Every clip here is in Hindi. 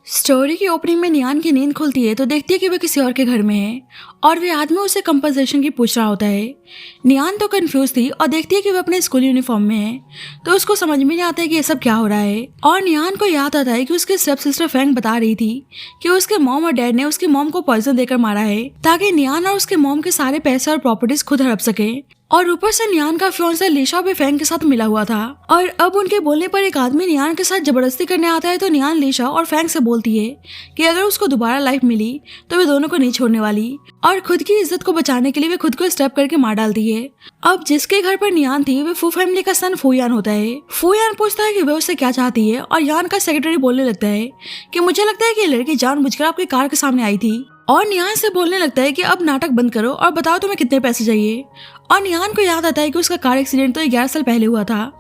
स्टोरी की ओपनिंग में नियान की नींद खुलती है तो देखती है कि वह किसी और के घर में है और वे आदमी उसे कंपनसेशन की पूछ रहा होता है। नियान तो कंफ्यूज थी और देखती है कि वह अपने स्कूल यूनिफॉर्म में है तो उसको समझ में नहीं आता है कि ये सब क्या हो रहा है। और नियान को याद आता है कि उसके स्टेप सिस्टर फैंग बता रही थी कि उसके मॉम और डैड ने उसकी मॉम को पॉइजन देकर मारा है ताकि नियान और उसके मॉम के सारे पैसे और प्रॉपर्टीज खुद हड़प सके। और ऊपर से नियान का फियांसे लिशा भी फैंग के साथ मिला हुआ था और अब उनके बोलने पर एक आदमी नियान के साथ जबरदस्ती करने आता है तो नियान लिशा और फैंग से बोलती है कि अगर उसको दोबारा लाइफ मिली तो वे दोनों को नहीं छोड़ने वाली और खुद की इज्जत को बचाने के लिए वे खुद को स्टेप करके मार डालती है। अब जिसके घर पर नियान थी वे फू फैमिली का सन फूयान होता है। फूयान पूछता है कि वे उससे क्या चाहती है और यान का सेक्रेटरी बोलने लगता है कि मुझे लगता है कि ये लड़की जानबूझकर आपकी कार के सामने आई थी। और नियान से बोलने लगता है कि अब नाटक बंद करो और बताओ तुम्हें कितने पैसे चाहिए। और नियान को याद आता है कि उसका कार एक्सीडेंट तो 11 साल पहले हुआ था,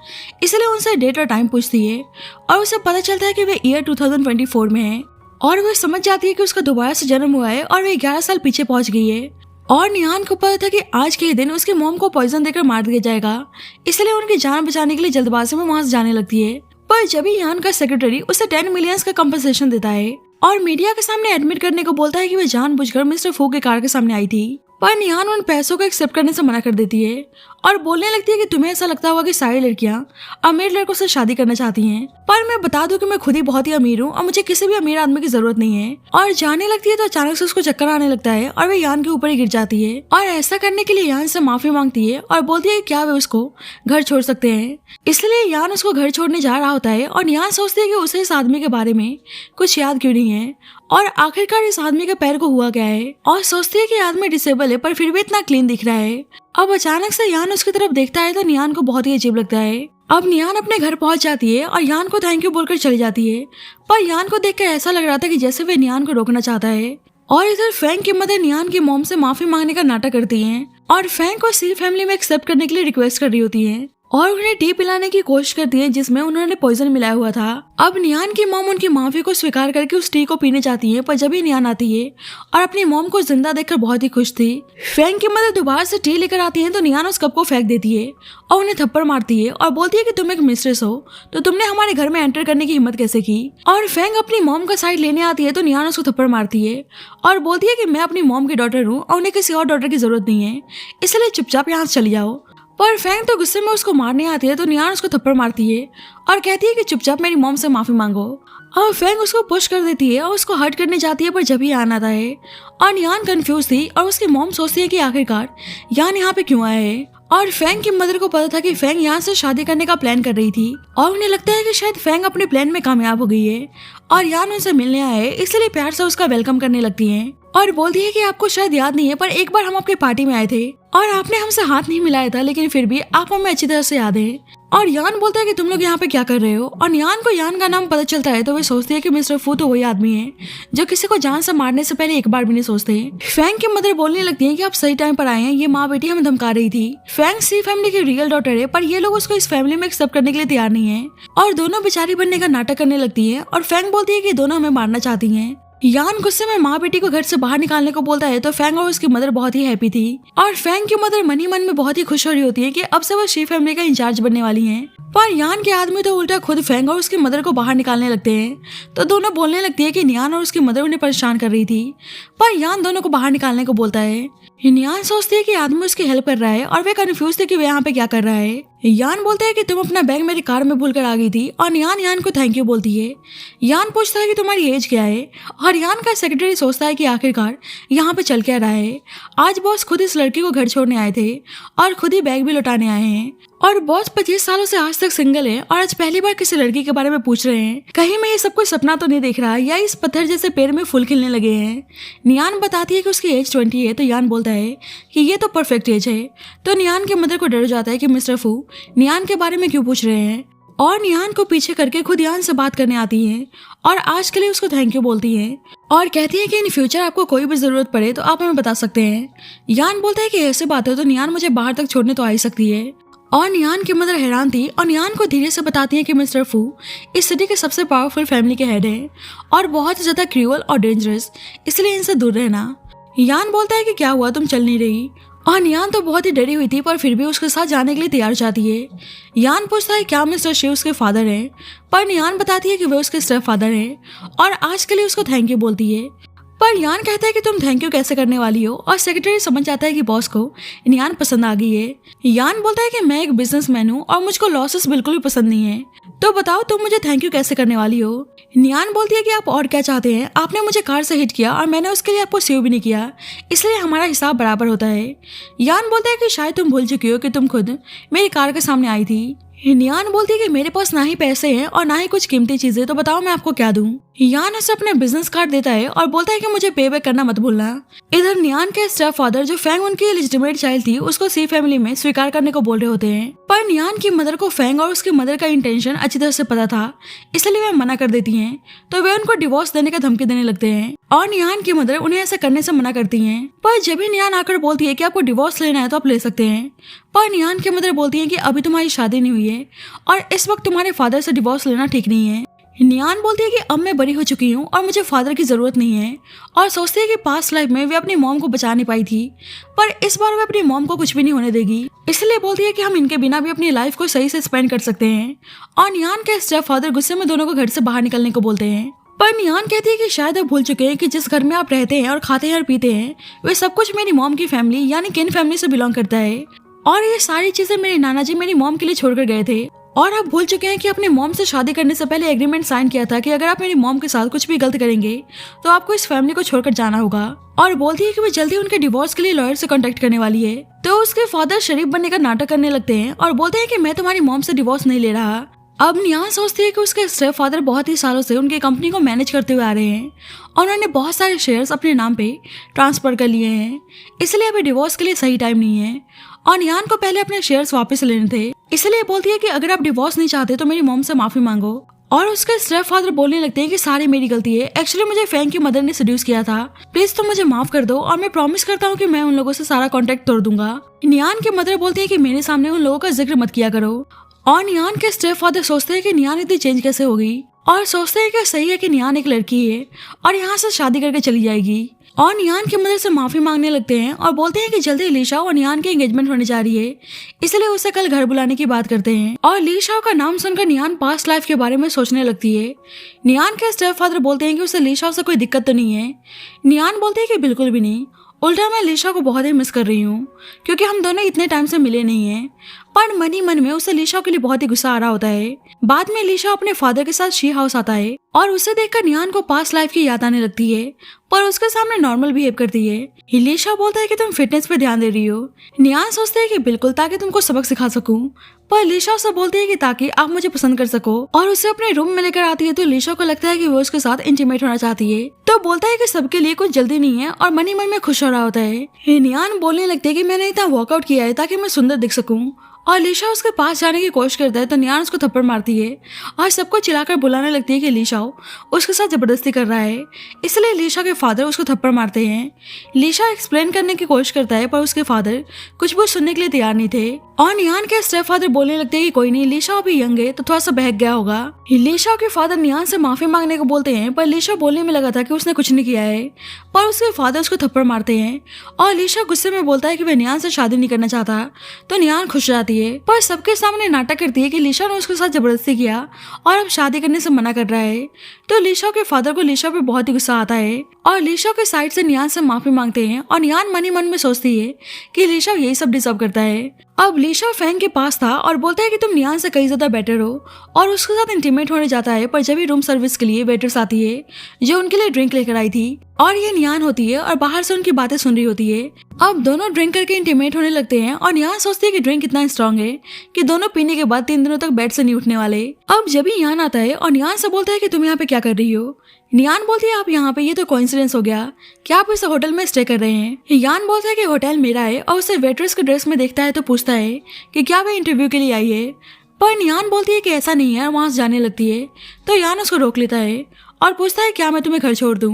इसलिए उनसे डेट और टाइम पूछती है और उसे पता चलता है कि वे ईयर 2024 में है और वह समझ जाती है कि उसका दोबारा से जन्म हुआ है और वे 11 साल पीछे पहुंच गई है। और नियान को पता था कि आज के ही दिन उसकी मॉम को पॉइजन देकर मार दिया जाएगा, इसलिए उनकी जान बचाने के लिए जल्दबाजी में वहां से जाने लगती है। पर जब ही यान का सेक्रेटरी उसे 10 मिलियन का कंपनसेशन देता है और मीडिया के सामने एडमिट करने को बोलता है कि वह जानबूझकर मिस्टर फू के कार के सामने आई थी, पर नियान उन पैसों को एक्सेप्ट करने से मना कर देती है और बोलने लगती है कि तुम्हें ऐसा लगता होगा कि सारी लड़कियां अमीर लड़कों से शादी करना चाहती हैं, पर मैं बता दूं कि मैं खुद ही बहुत ही अमीर हूं और मुझे किसी भी अमीर आदमी की जरूरत नहीं है। और जाने लगती है तो अचानक से उसको चक्कर आने लगता है और वे यान के ऊपर ही गिर जाती है और ऐसा करने के लिए यान से माफी मांगती है और बोलती है कि क्या वे उसको घर छोड़ सकते हैं। इसलिए यान उसको घर छोड़ने जा रहा होता है और यान सोचती है कि उसे इस आदमी के बारे में कुछ याद क्यों नहीं है और आखिरकार इस आदमी के पैर को हुआ क्या है और सोचती है कि आदमी डिसेबल है पर फिर भी इतना क्लीन दिख रहा है। अब अचानक से यान उसकी तरफ देखता है तो नियान को बहुत ही अजीब लगता है। अब नियान अपने घर पहुंच जाती है और यान को थैंक यू बोलकर चली जाती है, पर यान को देखकर ऐसा लग रहा था कि जैसे वे नियान को रोकना चाहता है। और इधर फैंग की मदर नियान की मॉम से माफी मांगने का नाटक करती है और फैंग को सी फैमिली में एक्सेप्ट करने के लिए रिक्वेस्ट कर रही होती है और उन्हें टी पिलाने की कोशिश करती है जिसमें उन्होंने पॉइजन मिलाया हुआ था। अब नियान की मॉम उनकी माफी को स्वीकार करके उस टी को पीने चाहती है, पर जब ही नियान आती है और अपनी मॉम को जिंदा देखकर बहुत ही खुश थी। फैंग की मदर दोबारा से टी लेकर आती है तो नियान उस कप को फेंक देती है और उन्हें थप्पड़ मारती है और बोलती है कि तुम एक मिस्ट्रेस हो तो तुमने हमारे घर में एंटर करने की हिम्मत कैसे की। और फैंग अपनी मॉम का साइड लेने आती है तो नियान उसको थप्पड़ मारती है और बोलती है कि मैं अपनी मॉम की डॉटर हूँ और उन्हें किसी और डॉटर की जरूरत नहीं है, इसलिए चुपचाप यहाँ से चली जाओ। पर फैंग तो गुस्से में उसको मारने आती है तो नियान उसको थप्पड़ मारती है और कहती है कि चुपचाप मेरी मॉम से माफी मांगो। और फैंग उसको पुश कर देती है और उसको हर्ट करने जाती है, पर जब ही यान आता है और नियान कंफ्यूज थी और उसकी मॉम सोचती है कि आखिरकार यान यहाँ पे क्यों आया है। और फैंग की मदर को पता था कि फैंग यहाँ से शादी करने का प्लान कर रही थी और उन्हें लगता है कि शायद फैंग अपने प्लान में कामयाब हो गई है और यान उनसे मिलने आए, इसलिए प्यार से उसका वेलकम करने लगती है और बोलती है कि आपको शायद याद नहीं है पर एक बार हम आपके पार्टी में आए थे और आपने हमसे हाथ नहीं मिलाया था, लेकिन फिर भी आप हमें अच्छी तरह से याद है। और यान बोलता है कि तुम लोग यहाँ पे क्या कर रहे हो और यान को यान का नाम पता चलता है तो वे सोचती है कि मिस्टर फू तो वही आदमी है जो किसी को जान से मारने से पहले एक बार भी नहीं सोचते। फैंग की मदर बोलने लगती है कि आप सही टाइम पर आए हैं, ये माँ बेटी हमें धमका रही थी। फैंग सी फैमिली की रियल डॉटर है पर ये लोग उसको इस फैमिली में एक्सेप्ट करने के लिए तैयार नहीं है और दोनों बेचारी बनने का नाटक करने लगती है और फैंग बोलती है कि दोनों हमें मारना चाहती हैं। यान गुस्से में माँ बेटी को घर से बाहर निकालने को बोलता है तो फैंग और उसकी मदर बहुत ही हैप्पी थी और फैंग की मदर मन ही मन में बहुत ही खुश हो रही होती है कि अब से वो शी फैमिली का इंचार्ज बनने वाली हैं। पर यान के आदमी तो उल्टा खुद फैंग और उसकी मदर को बाहर निकालने लगते हैं तो दोनों बोलने लगती है कि नियान और उसकी मदर उन्हें परेशान कर रही थी, पर यान दोनों को बाहर निकालने को बोलता है। नियान सोचती है कि आदमी उसकी हेल्प कर रहा है और वे कंफ्यूज थे कि वे यहाँ पे क्या कर रहा है। यान बोलता है कि तुम अपना बैग मेरी कार में भूल कर आ गई थी और यान को थैंक यू बोलती है। यान पूछता है कि तुम्हारी एज क्या है और यान का सेक्रेटरी सोचता है कि आखिरकार यहाँ पे चल क्या रहा है। आज बॉस खुद इस लड़की को घर छोड़ने आए थे और खुद ही बैग भी लौटाने आए हैं और बॉस 25 सालों से आज तक सिंगल है और आज पहली बार किसी लड़की के बारे में पूछ रहे हैं। कहीं मैं ये सब कुछ सपना तो नहीं देख रहा या इस पत्थर जैसे पैर में फूल खिलने लगे हैं। नियान बताती है कि उसकी एज 20 है तो यान बोलता है कि ये तो परफेक्ट एज है। तो नियान के मदर को डर जाता है कि मिस्टर फू नियान के बारे में क्यों पूछ रहे हैं और नियान को पीछे करके खुद यान से बात करने आती है और आज के लिए उसको थैंक यू बोलती है और कहती है कि इन फ्यूचर आपको कोई भी जरूरत पड़े तो आप हमें बता सकते हैं। यान बोलता है कि ऐसे बात है तो नियान मुझे बाहर तक छोड़ने तो आ ही सकती है और नियान की मदर हैरान थी और नियान को धीरे से बताती है कि मिस्टर फू इस सिटी के सबसे पावरफुल फैमिली के हेड है और बहुत ही ज्यादा क्रूअल और डेंजरस, इसलिए इनसे दूर रहना। यान बोलता है कि क्या हुआ तुम चल नहीं रही और नियान तो बहुत ही डरी हुई थी पर फिर भी उसके साथ जाने के लिए तैयार हो जाती है। यान पूछता है क्या मिस्टर शिव उसके फादर हैं, पर नियान बताती है कि वे उसके स्टेप फादर हैं और आज के लिए उसको थैंक यू बोलती है। पर यान कहता है कि तुम थैंक यू कैसे करने वाली हो, और सेक्रेटरी समझ जाता है कि बॉस को नियान पसंद आ गई है। यान बोलता है कि मैं एक बिजनेसमैन हूँ और मुझको लॉसेस बिल्कुल भी पसंद नहीं है, तो बताओ तुम मुझे थैंक यू कैसे करने वाली हो। नियान बोलती है कि आप और क्या चाहते हैं, आपने मुझे कार से हिट किया और मैंने उसके लिए आपको सेव भी नहीं किया, इसलिए हमारा हिसाब बराबर होता है। यान बोलता है कि शायद तुम भूल चुकी हो कि तुम खुद मेरी कार के सामने आई थी। नियान बोलती है कि मेरे पास ना ही पैसे हैं और ना ही कुछ कीमती चीजें, तो बताओ मैं आपको क्या दूं। यान उसे अपना बिजनेस कार्ड देता है और बोलता है कि मुझे पे बैक करना मत भूलना। इधर नियान के स्टेप फादर जो फैंग उनकी लेजिटिमेट चाइल्ड थी उसको सी फैमिली में स्वीकार करने को बोल रहे होते हैं, पर नियान की मदर को फैंग और उसकी मदर का इंटेंशन अच्छी तरह से पता था, इसलिए वे मना कर देती हैं। तो वे उनको डिवोर्स देने का धमकी देने लगते हैं और नियान की मदर उन्हें ऐसा करने से मना करती हैं। पर जब भी नियान आकर बोलती है कि आपको डिवोर्स लेना है तो आप ले सकते हैं, पर नियान की मदर बोलती है कि अभी तुम्हारी शादी नहीं हुई है और इस वक्त तुम्हारे फादर से डिवोर्स लेना ठीक नहीं है। नियान बोलती है कि अब मैं बड़ी हो चुकी हूँ और मुझे फादर की जरूरत नहीं है, और सोचती है कि पास्ट लाइफ में वे अपनी मॉम को बचा नहीं पाई थी, पर इस बार वे अपनी मॉम को कुछ भी नहीं होने देगी, इसलिए बोलती है कि हम इनके बिना भी अपनी लाइफ को सही से स्पेंड कर सकते हैं। और नियान के स्टेप फादर गुस्से में दोनों को घर से बाहर निकलने को बोलते हैं, पर नियान कहती है कि शायद आप भूल चुके हैं कि जिस घर में आप रहते हैं और खाते हैं और पीते हैं वे सब कुछ मेरी मॉम की फैमिली यानी किन फैमिली से बिलोंग करता है, और ये सारी चीजें मेरे नाना जी मेरी मॉम के लिए छोड़कर गए थे। और आप भूल चुके हैं कि अपने मॉम से शादी करने से पहले एग्रीमेंट साइन किया था कि अगर आप मेरी मॉम के साथ कुछ भी गलत करेंगे तो आपको इस फैमिली को छोड़कर जाना होगा। और बोलती है कि वो जल्दी उनके डिवोर्स के लिए लॉयर से कांटेक्ट करने वाली है। तो उसके फादर शरीफ बनने का नाटक करने लगते हैं और बोलते हैं कि मैं तुम्हारी मॉम से डिवोर्स नहीं ले रहा। अब नियान सोचती है कि उसके स्टेप फादर बहुत ही सालों से उनकी कंपनी को मैनेज करते हुए आ रहे हैं और उन्होंने बहुत सारे शेयर्स अपने नाम पे ट्रांसफर कर लिए हैं, इसलिए अभी डिवोर्स के लिए सही टाइम नहीं है और नियान को पहले अपने शेयर्स वापस लेने थे, इसलिए बोलती है कि अगर आप डिवोर्स नहीं चाहते तो मेरी मॉम से माफी मांगो। और उसके स्टेप फादर बोलने लगते हैं कि सारी मेरी गलती है, एक्चुअली मुझे फैंग की मदर ने सेड्यूस किया था, प्लीज तुम मुझे माफ कर दो और मैं प्रॉमिस करता हूँ कि मैं उन लोगों से सारा कॉन्टेक्ट तोड़ दूंगा। नियान की मदर बोलती है कि मेरे सामने उन लोगों का जिक्र मत किया करो। और नियान के स्टेप फादर सोचते हैं कि नियान इतनी चेंज कैसे हो गई और सोचते हैं कि सही है कि नियान एक लड़की है और यहाँ से शादी करके चली जाएगी। और नियान की मदर से माफी मांगने लगते हैं और बोलते हैं कि जल्दी लीशा और नियान की एंगेजमेंट होने जा रही है, इसलिए उसे कल घर बुलाने की बात करते हैं। और लीशा का नाम सुनकर नियान पास्ट लाइफ के बारे में सोचने लगती है। नियान के स्टेप फादर बोलते हैं कि उसे लीशा से कोई दिक्कत तो नहीं है। नियान बोलते हैं कि बिल्कुल भी नहीं, उल्टा मैं लीशा को बहुत ही मिस कर रही हूँ क्योंकि हम दोनों इतने टाइम से मिले नहीं हैं। पर मन ही मन में उसे लीशा के लिए बहुत ही गुस्सा आ रहा होता है। बाद में लीशा अपने फादर के साथ शी हाउस आता है और उसे देखकर नियान को पास्ट लाइफ की याद आने लगती है, पर उसके सामने नॉर्मल बिहेव करती है। लीशा बोलता है कि तुम फिटनेस पे ध्यान दे रही हो। नियान सोचते है कि बिल्कुल, ताकि तुमको सबक सिखा सकूं। पर लीशा उसे बोलती है कि ताकि आप मुझे पसंद कर सको, और उसे अपने रूम में लेकर आती है तो लीशा को लगता है कि वो उसके साथ इंटीमेट होना चाहती है। तो बोलता है कि सबके लिए कुछ जल्दी नहीं है और मन ही मन में खुश हो रहा होता है। नियान बोलने लगते है कि मैंने इतना वर्कआउट किया है ताकि मैं सुंदर दिख सकूं, और लीशा उसके पास जाने की कोशिश करता है तो नियान उसको थप्पड़ मारती है और सबको चिल्लाकर बुलाने लगती है कि लीशा उसके साथ जबरदस्ती कर रहा है, इसलिए लीशा के फादर उसको थप्पड़ मारते हैं। लीशा एक्सप्लेन करने की कोशिश करता है पर उसके फादर कुछ भी सुनने के लिए तैयार नहीं थे और नियान के स्टेप फादर बोलने लगते हैं कि कोई नहीं, लीशा अभी यंग है तो थोड़ा सा बहक गया होगा। लीशा के फादर नियान से माफी मांगने को बोलते हैं पर लीशा बोलने में लगा था कि उसने कुछ नहीं किया है, पर उसके फादर उसको थप्पड़ मारते हैं और लीशा गुस्से में बोलता है कि वह नियान से शादी नहीं करना चाहता, तो नियान खुश जाती है पर सबके सामने नाटक करती है कि लीशा ने उसके साथ जबरदस्ती किया और अब शादी करने से मना कर रहा है। तो लीशा के फादर को लीशा पे बहुत ही गुस्सा आता है और लीशा के साइड से नियान से माफी मांगते हैं और नियान मन ही मन में सोचती है कि लीशा यही सब डिजर्व करता है। अब लीशा फैंग के पास था और बोलता है कि तुम नियान से कई ज्यादा बेटर हो और उसके साथ इंटीमेट होने जाता है, पर जब ही रूम सर्विस के लिए वेटर्स आती है जो उनके लिए ड्रिंक लेकर आई थी और ये नियान होती है और बाहर से उनकी बातें सुन रही होती है। अब दोनों ड्रिंक करके इंटीमेट होने लगते हैं और नियान सोचती है कि ड्रिंक इतना स्ट्रांग है कि दोनों पीने के बाद 3 दिनों तक बेड से नहीं उठने वाले। अब जब ही नियान आता है और नियान से बोलता है कि तुम यहाँ पे क्या कर रही हो। नियान बोलती है आप यहाँ पे, ये तो कोइंसिडेंस हो गया, क्या आप इस होटल में स्टे कर रहे हैं। नियान बोलता है कि होटल मेरा है और उसे वेटरेस के ड्रेस में देखता है तो पूछता है कि क्या वह इंटरव्यू के लिए आई है, पर नियान बोलती है कि ऐसा नहीं है और वहां से जाने लगती है। तो नियान उसको रोक लेता है और पूछता है क्या मैं तुम्हें घर छोड़ दूं,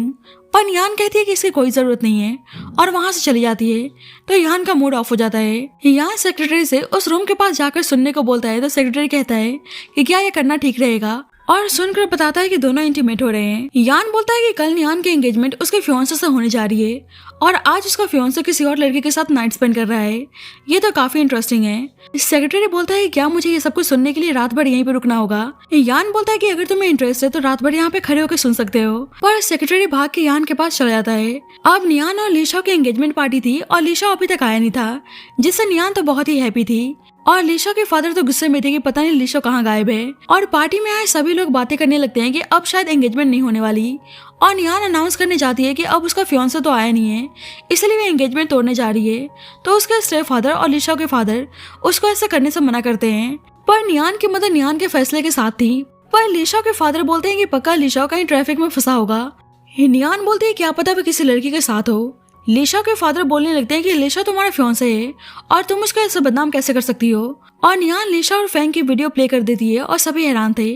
पर नियान कहती है कि इसकी कोई जरूरत नहीं है और वहां से चली जाती है। तो नियान का मूड ऑफ हो जाता है। नियान सेक्रेटरी से उस रूम के पास जाकर सुनने को बोलता है तो सेक्रेटरी कहता है कि क्या यह करना ठीक रहेगा, और सुनकर बताता है कि दोनों इंटीमेट हो रहे हैं। यान बोलता है कि कल नियान की एंगेजमेंट उसके फियांसे से होने जा रही है और आज उसका फियांसे किसी और लड़के के साथ नाइट स्पेंड कर रहा है। ये तो काफी इंटरेस्टिंग है। सेक्रेटरी बोलता है कि क्या मुझे ये सब कुछ सुनने के लिए रात भर यहीं पे रुकना होगा। यान बोलता है कि अगर तुम्हें इंटरेस्ट है तो रात भर यहाँ पे खड़े होकर सुन सकते हो, पर सेक्रेटरी भाग के यान के पास चला जाता है। अब नियान और लीशा की एंगेजमेंट पार्टी थी और लीशा अभी तक आया नहीं था, जिससे नियान तो बहुत ही हैप्पी थी और लीशा के फादर तो गुस्से में थे कि पता नहीं लीशा कहाँ गायब है। और पार्टी में आए सभी लोग बातें करने लगते हैं कि अब शायद एंगेजमेंट नहीं होने वाली और नियान अनाउंस करने जाती है कि अब उसका फियांसे तो आया नहीं है, इसलिए वो एंगेजमेंट तोड़ने जा रही है। तो उसके स्टेप फादर और लीशा के फादर उसको ऐसा करने से मना करते हैं, पर नियान की मदर नियान के फैसले के साथ थी। पर लीशा के फादर बोलते हैं कि पक्का लीशा कहीं ट्रैफिक में फंसा होगा। नियान बोलती है क्या पता वो किसी लड़की के साथ हो। लीशा के फादर बोलने लगते हैं कि लीशा तुम्हारा फियांसे है और तुम उसको ऐसे बदनाम कैसे कर सकती हो। और नियान लीशा और फैंग की वीडियो प्ले कर देती है और सभी हैरान थे,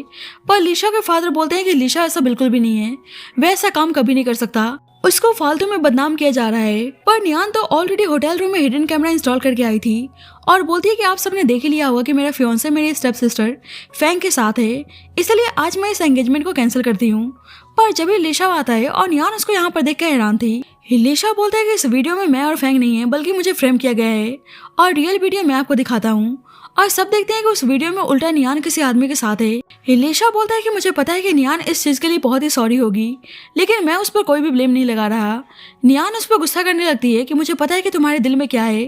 पर लीशा के फादर बोलते हैं कि लीशा ऐसा बिल्कुल भी नहीं है, वह ऐसा काम कभी नहीं कर सकता, उसको फालतू में बदनाम किया जा रहा है। पर नियान तो ऑलरेडी होटल रूम में हिडन कैमरा इंस्टॉल करके आई थी और बोलती है कि आप सबने देख ही लिया होगा कि मेरा फियांसे मेरी स्टेप सिस्टर फैंग के साथ है, इसलिए आज मैं इस एंगेजमेंट को कैंसिल करती हूँ। पर जब लीशा आता है और नियान उसको यहाँ पर देख कर हैरान थी। लीशा बोलता है कि इस वीडियो में मैं और फैंग नहीं है बल्कि मुझे फ्रेम किया गया है और रियल वीडियो मैं आपको दिखाता हूँ। और सब देखते हैं कि उस वीडियो में उल्टा नियान किसी आदमी के साथ है। लीशा बोलता है कि मुझे पता है कि नियान इस चीज के लिए बहुत ही सॉरी होगी, लेकिन मैं उस पर कोई भी ब्लेम नहीं लगा रहा। नियान उस पर गुस्सा करने लगती है कि मुझे पता है कि तुम्हारे दिल में क्या है,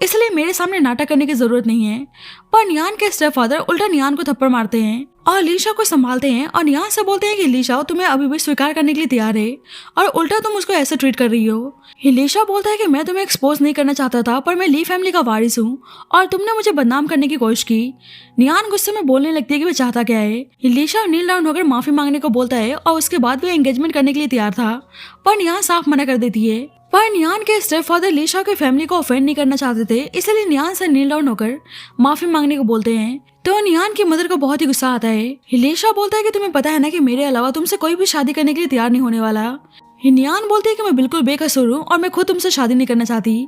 इसलिए मेरे सामने नाटक करने की जरूरत नहीं है। पर नियान के स्टेप फादर उल्टा नियान को थप्पड़ मारते हैं और लीशा को संभालते हैं और नियान से बोलते हैं कि लीशा तुम्हें अभी भी स्वीकार करने के लिए तैयार है और उल्टा तुम उसको ऐसे ट्रीट कर रही हो। लीशा बोलता है कि मैं तुम्हें एक्सपोज नहीं करना चाहता था, पर मैं ली फैमिली का वारिस हूँ और तुमने मुझे बदनाम करने की कोशिश की। नियान गुस्से में बोलने लगती है कि वह चाहता क्या है। लीशा नील डाउन होकर माफी मांगने को बोलता है और उसके बाद भी एंगेजमेंट करने के लिए तैयार था, पर नियान साफ मना कर देती है। पर नियान के स्टेप फादर लीशा के फैमिली को ऑफेंड नहीं करना चाहते थे, इसलिए नियान से नील डाउन होकर माफी मांगने को बोलते हैं। तो नियान की मदर को बहुत ही गुस्सा आता है। लीशा बोलता है कि तुम्हें पता है ना कि मेरे अलावा तुमसे कोई भी शादी करने के लिए तैयार नहीं होने वाला। नियान बोलती है कि मैं बिल्कुल बेकसूर हूँ और मैं खुद तुमसे शादी नहीं करना चाहती,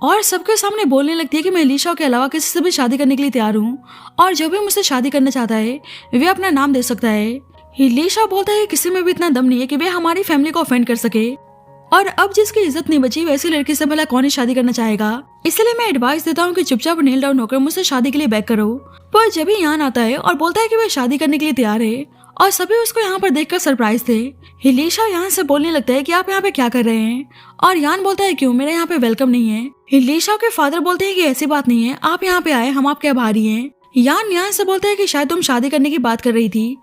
और सबके सामने बोलने लगती है कि मैं लीशा के अलावा किसी से भी शादी करने के लिए तैयार हूँ और जो भी मुझसे शादी करना चाहता है वे अपना नाम दे सकता है। लीशा बोलता है कि किसी में भी इतना दम नहीं है कि वे हमारी फैमिली को ऑफेंड कर सके, और अब जिसकी इज्जत नहीं बची वैसी लड़की से भला कौन ही शादी करना चाहेगा, इसलिए मैं एडवाइस देता हूँ कि चुपचाप नील डाउन होकर मुझसे शादी के लिए बैक करो। पर जब ही यान आता है और बोलता है कि वह शादी करने के लिए तैयार है और सभी उसको यहाँ पर देखकर सरप्राइज थे। लीशा यान से बोलने लगता है कि आप यहाँ पे क्या कर रहे हैं, और यान बोलता है क्यों, मेरा यहाँ पे वेलकम नहीं है। लीशा के फादर बोलते हैं कि ऐसी बात नहीं है, आप यहाँ पे आए, हम आपके आभारी हैं। यान से बोलता है कि शायद तुम शादी करने की बात कर रही थी,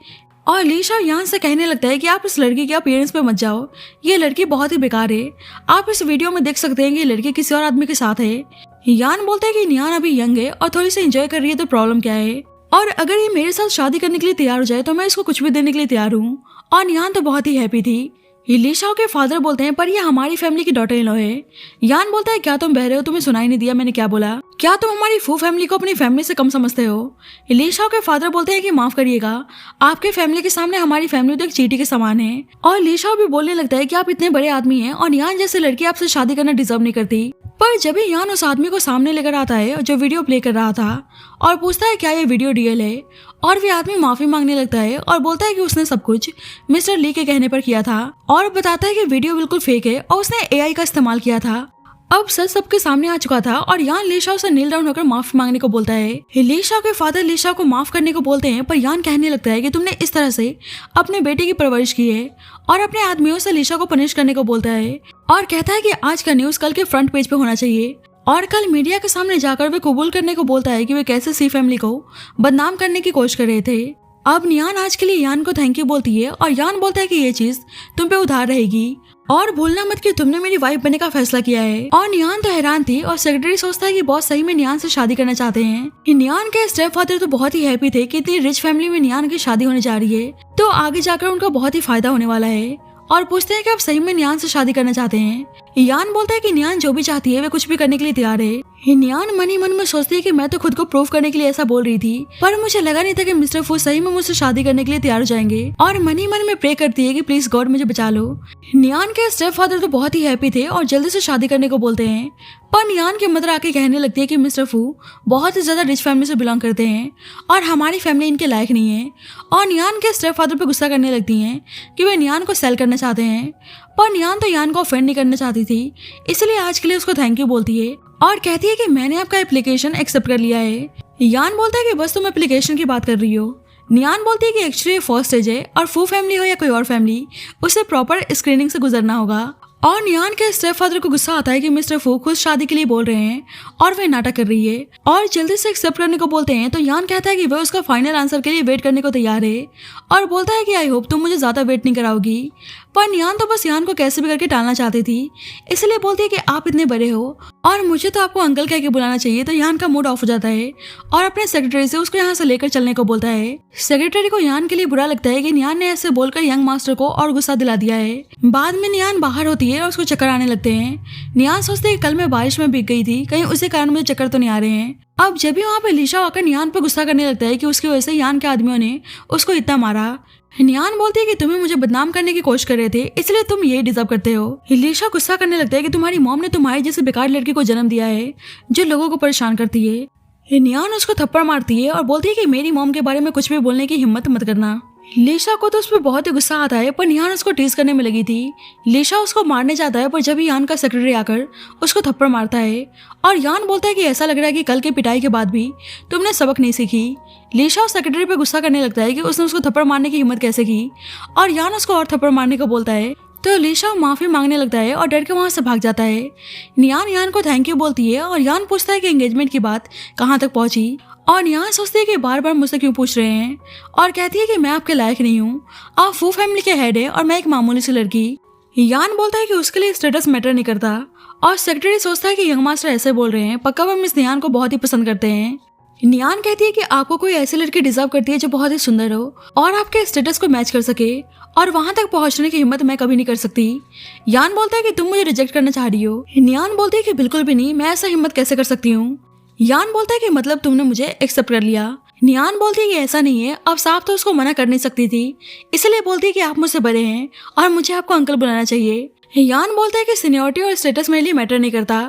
और लीशा यान से कहने लगता है कि आप इस लड़की के अपीयरेंस पे मत जाओ, ये लड़की बहुत ही बेकार है, आप इस वीडियो में देख सकते हैं कि ये लड़की किसी और आदमी के साथ है। यान बोलता है कि नियान अभी यंग है और थोड़ी सी एंजॉय कर रही है, तो प्रॉब्लम क्या है, और अगर ये मेरे साथ शादी करने के लिए तैयार हो जाए तो मैं इसको कुछ भी देने के लिए तैयार हूँ। और नियान तो बहुत ही हैप्पी थी। लीशा के फादर बोलते हैं पर ये हमारी फैमिली की डॉटर इन लॉ है। यान बोलता है क्या तुम बह रहे हो, तुम्हें सुनाई नहीं दिया मैंने क्या बोला, क्या तुम हमारी फू फैमिली को अपनी फैमिली से कम समझते हो। लीशा के फादर बोलते हैं कि माफ करिएगा, आपके फैमिली के सामने हमारी फैमिली तो एक चींटी के समान है। और लीशा भी बोलने लगता है कि आप इतने बड़े आदमी हैं और यान जैसे लड़की आपसे शादी करना डिजर्व नहीं करती। पर जब भी यान उस आदमी को सामने लेकर आता है जो वीडियो प्ले कर रहा था और पूछता है क्या ये वीडियो रियल है, और वे आदमी माफी मांगने लगता है और बोलता है कि उसने सब कुछ मिस्टर ली के कहने पर किया था, और बताता है कि वीडियो बिल्कुल फेक है और उसने एआई का इस्तेमाल किया था। अब सच सबके सामने आ चुका था और यान लीशा से नील डाउन होकर माफी मांगने को बोलता है। लीशा के फादर लीशा को माफ करने को बोलते हैं, पर यान कहने लगता है कि तुमने इस तरह से अपने बेटे की परवरिश की है, और अपने आदमियों से लीशा को पनिश करने को बोलता है, और कहता है कि आज का न्यूज कल के फ्रंट पेज पे होना चाहिए, और कल मीडिया के सामने जाकर वे कबूल करने को बोलता है कि वे कैसे सी फैमिली को बदनाम करने की कोशिश कर रहे थे। अब नियान आज के लिए यान को थैंक यू बोलती है और यान बोलता है कि ये चीज तुम पे उधार रहेगी, और भूलना मत कि तुमने मेरी वाइफ बनने का फैसला किया है। और नियान तो हैरान थी और सेक्रेटरी सोचता है कि बॉस सही में नियान से शादी करना चाहते हैं। नियान के स्टेप फादर तो बहुत ही हैप्पी थे कि इतनी रिच फैमिली में नियान की शादी होने जा रही है, तो आगे जाकर उनका बहुत ही फायदा होने वाला है, और पूछते हैं कि आप सही में नियान से शादी करना चाहते हैं। यान बोलता है कि नियान जो भी चाहती है वे कुछ भी करने के लिए तैयार है। नियान मन ही मन में सोचती है कि मैं तो खुद को प्रूव करने के लिए ऐसा बोल रही थी, पर मुझे लगा नहीं था कि मिस्टर फू सही में मुझसे शादी करने के लिए तैयार हो जाएंगे। और मन ही मन में प्रे करती है कि प्लीज गॉड मुझे बचा लो। नियान के स्टेप फादर तो बहुत ही हैप्पी थे और जल्दी से शादी करने को बोलते हैं, पर नियान की मदर आके कहने लगती है कि मिस्टर फू बहुत ही ज्यादा रिच फैमिली से बिलोंग करते हैं और हमारी फैमिली इनके लायक नहीं है। और नियान के स्टेप फादर पे गुस्सा करने लगती हैं कि वे नियान को सेल करना चाहते हैं, पर नियान तो यान को ऑफेंड नहीं करना चाहती थी, इसलिए आज के लिए उसको थैंक यू बोलती है और कहती है कि मैंने आपका एप्लीकेशन एक्सेप्ट कर लिया है। यान बोलता है कि बस तुम एप्लीकेशन की बात कर रही हो। नियान बोलती है कि एक्चुअली फर्स्ट स्टेज है और फू फैमिली हो या कोई और फैमिली, उसे प्रॉपर स्क्रीनिंग से गुजरना होगा। और नियान के स्टेप फादर को गुस्सा आता है कि मिस्टर फू खुद शादी के लिए बोल रहे हैं और वे नाटक कर रही है और जल्दी से एक्सेप्ट करने को बोलते हैं। तो यान कहता है कि वह उसका फाइनल आंसर के लिए वेट करने को तैयार है और बोलता है कि आई होप तुम मुझे ज्यादा वेट नहीं कराओगी। पर नियान तो बस यान को कैसे भी करके टालना चाहती थी, इसलिए बोलती है कि आप इतने बड़े हो और मुझे तो आपको अंकल कह के बुलाना चाहिए। तो यान का मूड ऑफ हो जाता है और अपने सेक्रेटरी से उसको यहाँ से लेकर चलने को बोलता है। सेक्रेटरी को यान के लिए बुरा लगता है कि नियान ने ऐसे बोलकर यंग मास्टर को और गुस्सा दिला दिया है। बाद में नियान बाहर होती है और उसको चक्कर आने लगते हैं। नियान सोचते है कल मैं बारिश में भीग गई थी, कहीं उसी कारण मुझे चक्कर तो नहीं आ रहे हैं। अब जब भी वहाँ पे लीशा आकर नियान पर गुस्सा करने लगता है कि उसकी वजह से यान के आदमियों ने उसको इतना मारा। नियान बोलती है कि तुम्हें मुझे बदनाम करने की कोशिश कर रहे थे, इसलिए तुम ये डिजर्व करते हो। लीशा गुस्सा करने लगता है कि तुम्हारी मॉम ने तुम्हारी जैसे बेकार लड़की को जन्म दिया है जो लोगों को परेशान करती है। नियान उसको थप्पड़ मारती है और बोलती है कि मेरी मॉम के बारे में कुछ भी बोलने की हिम्मत मत करना। लीशा को तो उस पर बहुत ही गुस्सा आता है, पर नियान उसको टीज करने में लगी थी। लीशा उसको मारने जाता है, पर जब यान का सेक्रेटरी आकर उसको थप्पड़ मारता है और यान बोलता है कि ऐसा लग रहा है कि कल के पिटाई के बाद भी तुमने सबक नहीं सीखी। लीशा उस सेक्रेटरी पे गुस्सा करने लगता है कि उसने उसको थप्पड़ मारने की हिम्मत कैसे की और यान उसको और थप्पड़ मारने को बोलता है। तो लीशा माफी मांगने लगता है और डर के वहां से भाग जाता है। नियान यान को थैंक यू बोलती है और यान पूछता है कि एंगेजमेंट की बात कहाँ तक पहुंची। और नियान सोचती है कि बार बार मुझसे क्यों पूछ रहे हैं और कहती है कि मैं आपके लायक नहीं हूँ, आप फू फैमिली के हेड है और मैं एक मामूली सी लड़की। यान बोलता है कि उसके लिए स्टेटस मैटर नहीं करता और सेक्रेटरी सोचता है कि यंग मास्टर ऐसे बोल रहे हैं, पक्का वो मिस नियान को बहुत ही पसंद करते हैं। नियान कहती है कि आपको कोई ऐसी लड़की डिजर्व करती है जो बहुत ही सुंदर हो और आपके स्टेटस को मैच कर सके, और वहां तक पहुंचने की हिम्मत मैं कभी नहीं कर सकती। यान बोलता है कि तुम मुझे रिजेक्ट करना चाह रही हो। नियान बोलती है कि बिल्कुल भी नहीं, मैं ऐसा हिम्मत कैसे कर सकती हूँ। यान बोलता है कि मतलब तुमने मुझे एक्सेप्ट कर लिया। नियान बोलती है कि ऐसा नहीं है, अब साफ तो उसको मना कर नहीं सकती थी, इसलिए बोलती है कि आप मुझसे बड़े हैं और मुझे आपको अंकल बुलाना चाहिए। यान बोलता है कि सीनियरिटी और स्टेटस मेरे लिए मैटर नहीं करता।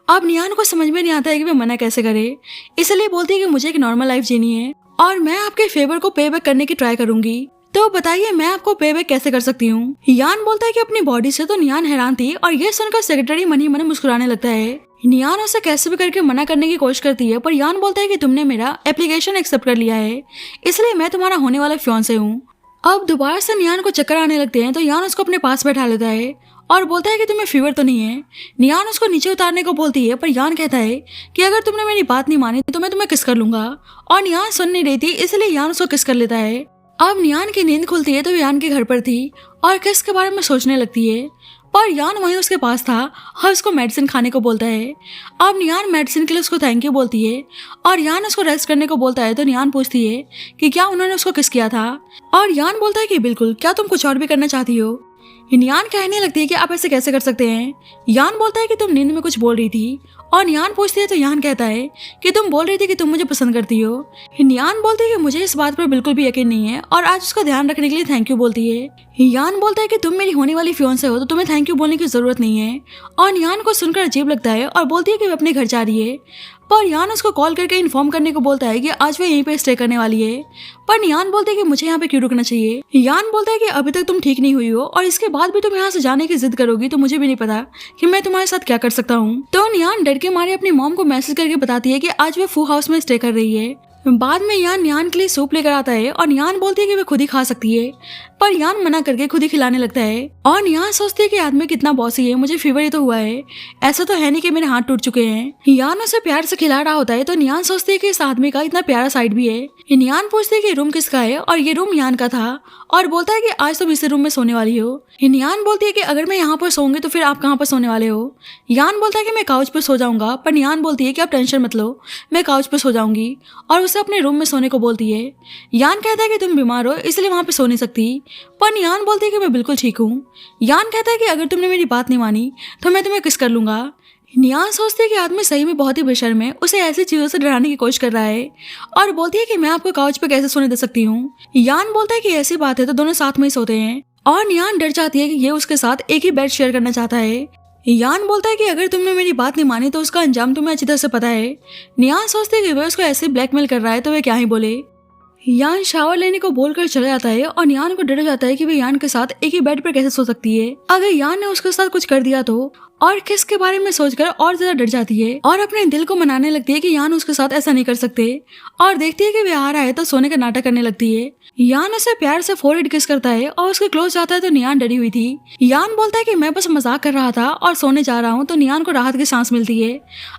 अब नियान को समझ में नहीं आता है कि वे मना कैसे करे, इसलिए बोलती है कि मुझे एक नॉर्मल लाइफ जीनी है और मैं आपके फेवर को पे बैक करने की ट्राई करूंगी। तो बताइए मैं आपको पे बैक कैसे कर सकती हूँ। यान बोलता है कि अपनी बॉडी से। तो नियान हैरान थी और ये सुनकर सेक्रेटरी मन ही मन मुस्कुराने लगता है। नियान उसे कैसे भी करके मना करने की कोशिश करती है, पर यान बोलता है कि तुमने मेरा एप्लीकेशन एक्सेप्ट कर लिया है, इसलिए मैं तुम्हारा होने वाला फियांसे हूँ। अब दोबारा से नियान को चक्कर आने लगते हैं, तो यान उसको अपने पास बैठा लेता है और बोलता है कि तुम्हें फीवर तो नहीं है। नियान उसको नीचे उतारने को बोलती है, पर यान कहता है कि अगर तुमने मेरी बात नहीं मानी तो मैं तुम्हें किस कर लूंगा, और नियान सुन नहीं रही थी, इसलिए यान उसको किस कर लेता है। अब नियान की नींद खुलती है तो यान के घर पर थी और किस के बारे में सोचने लगती है, पर यान वहीं उसके पास था और उसको मेडिसिन खाने को बोलता है। अब नियान मेडिसिन के लिए उसको थैंक यू बोलती है और यान उसको रेस्ट करने को बोलता है। तो नियान पूछती है कि क्या उन्होंने उसको किस किया था, और यान बोलता है कि बिल्कुल, क्या तुम कुछ और भी करना चाहती हो। नियान कहने लगती है कि आप ऐसे कैसे कर सकते हैं। यान बोलता है कि तुम नींद में कुछ बोल रही थी, और नियान पूछती है तो यान कहता है कि तुम बोल रही थी कि तुम मुझे पसंद करती हो। नियान बोलती है कि मुझे इस बात पर बिल्कुल भी यकीन नहीं है और आज उसका ध्यान रखने के लिए थैंक यू बोलती है। यान बोलता है कि तुम मेरी होने वाली फियांसे हो तो तुम्हें थैंक यू बोलने की जरूरत नहीं है, और नियान को सुनकर अजीब लगता है और बोलती है कि वो अपने घर जा रही है। पर यान उसको कॉल करके इन्फॉर्म करने को बोलता है कि आज वो यहीं पे स्टे करने वाली है, पर नियान बोलते है कि मुझे यहाँ पे क्यों रुकना चाहिए। यान बोलता है कि अभी तक तुम ठीक नहीं हुई हो और इसके बाद भी तुम यहाँ से जाने की जिद करोगी तो मुझे भी नहीं पता कि मैं तुम्हारे साथ क्या कर सकता हूँ। तो नियान डर के मारे अपनी मॉम को मैसेज करके बताती है कि आज वो फू हाउस में स्टे कर रही है। बाद में यान नियान के लिए सूप लेकर आता है और नियान बोलती है कि वे खुद ही खा सकती है, पर यान मना करके खुद ही खिलाने लगता है। और नियान सोचती है कि आदमी कितना बॉसी है, मुझे फीवर ही तो हुआ है, ऐसा तो है नहीं कि मेरे हाथ टूट चुके हैं। यान उसे प्यार से खिला रहा होता है तो नियान सोचती है कि इस आदमी का इतना प्यारा साइड भी है। नियान पूछती है कि रूम किसका है, और ये रूम यान का था और बोलता है कि आज तुम इसी रूम में सोने वाली हो। नियान बोलती है कि अगर मैं यहाँ पर सोऊंगी तो फिर आप कहाँ पर सोने वाले हो। यान बोलता है कि मैं काउच पर सो जाऊंगा, पर नियान बोलती है कि आप टेंशन मत लो, मैं काउच पर सो जाऊंगी और उसे अपने रूम में सोने को बोलती है। यान कहता है कि तुम बीमार हो इसलिए वहाँ पे सो नहीं सकती, पर नियान बोलती है कि मैं बिल्कुल ठीक हूँ। यान कहता है कि अगर तुमने मेरी बात नहीं मानी तो मैं तुम्हें किस कर लूंगा। नियान सोचती है कि आदमी सही में बहुत ही बेशर्म है, उसे ऐसी चीजों से डराने की कोशिश कर रहा है और बोलती है कि मैं आपको काउच पे कैसे सोने दे सकती हूँ। यान बोलता है कि ऐसी बात है तो दोनों साथ में ही सोते हैं और नियान डर जाती है कि ये उसके साथ एक ही बेड शेयर करना चाहता है। यान बोलता है कि अगर तुमने मेरी बात नहीं मानी तो उसका अंजाम तुम्हें अच्छी तरह से पता है। नियान सोचती है कि वह उसको ऐसे ब्लैकमेल कर रहा है तो वह क्या ही बोले। यान शावर लेने को बोलकर चला जाता है और नियान को डर जाता है कि वह यान के साथ एक ही बेड पर कैसे सो सकती है। अगर यान ने उसके साथ कुछ कर दिया तो, और किस के बारे में सोचकर और ज्यादा डर जाती है और अपने दिल को मनाने लगती है कि यान उसके साथ ऐसा नहीं कर सकते और देखती है कि वह आ रहा है तो सोने का नाटक करने लगती है। यान उसे प्यार से फोरहेड किस करता है और उसके क्लोज जाता है तो नियान डरी हुई थी। यान बोलता है कि मैं बस मजाक कर रहा था और सोने जा रहा हूँ, तो नियान को राहत की सांस मिलती है।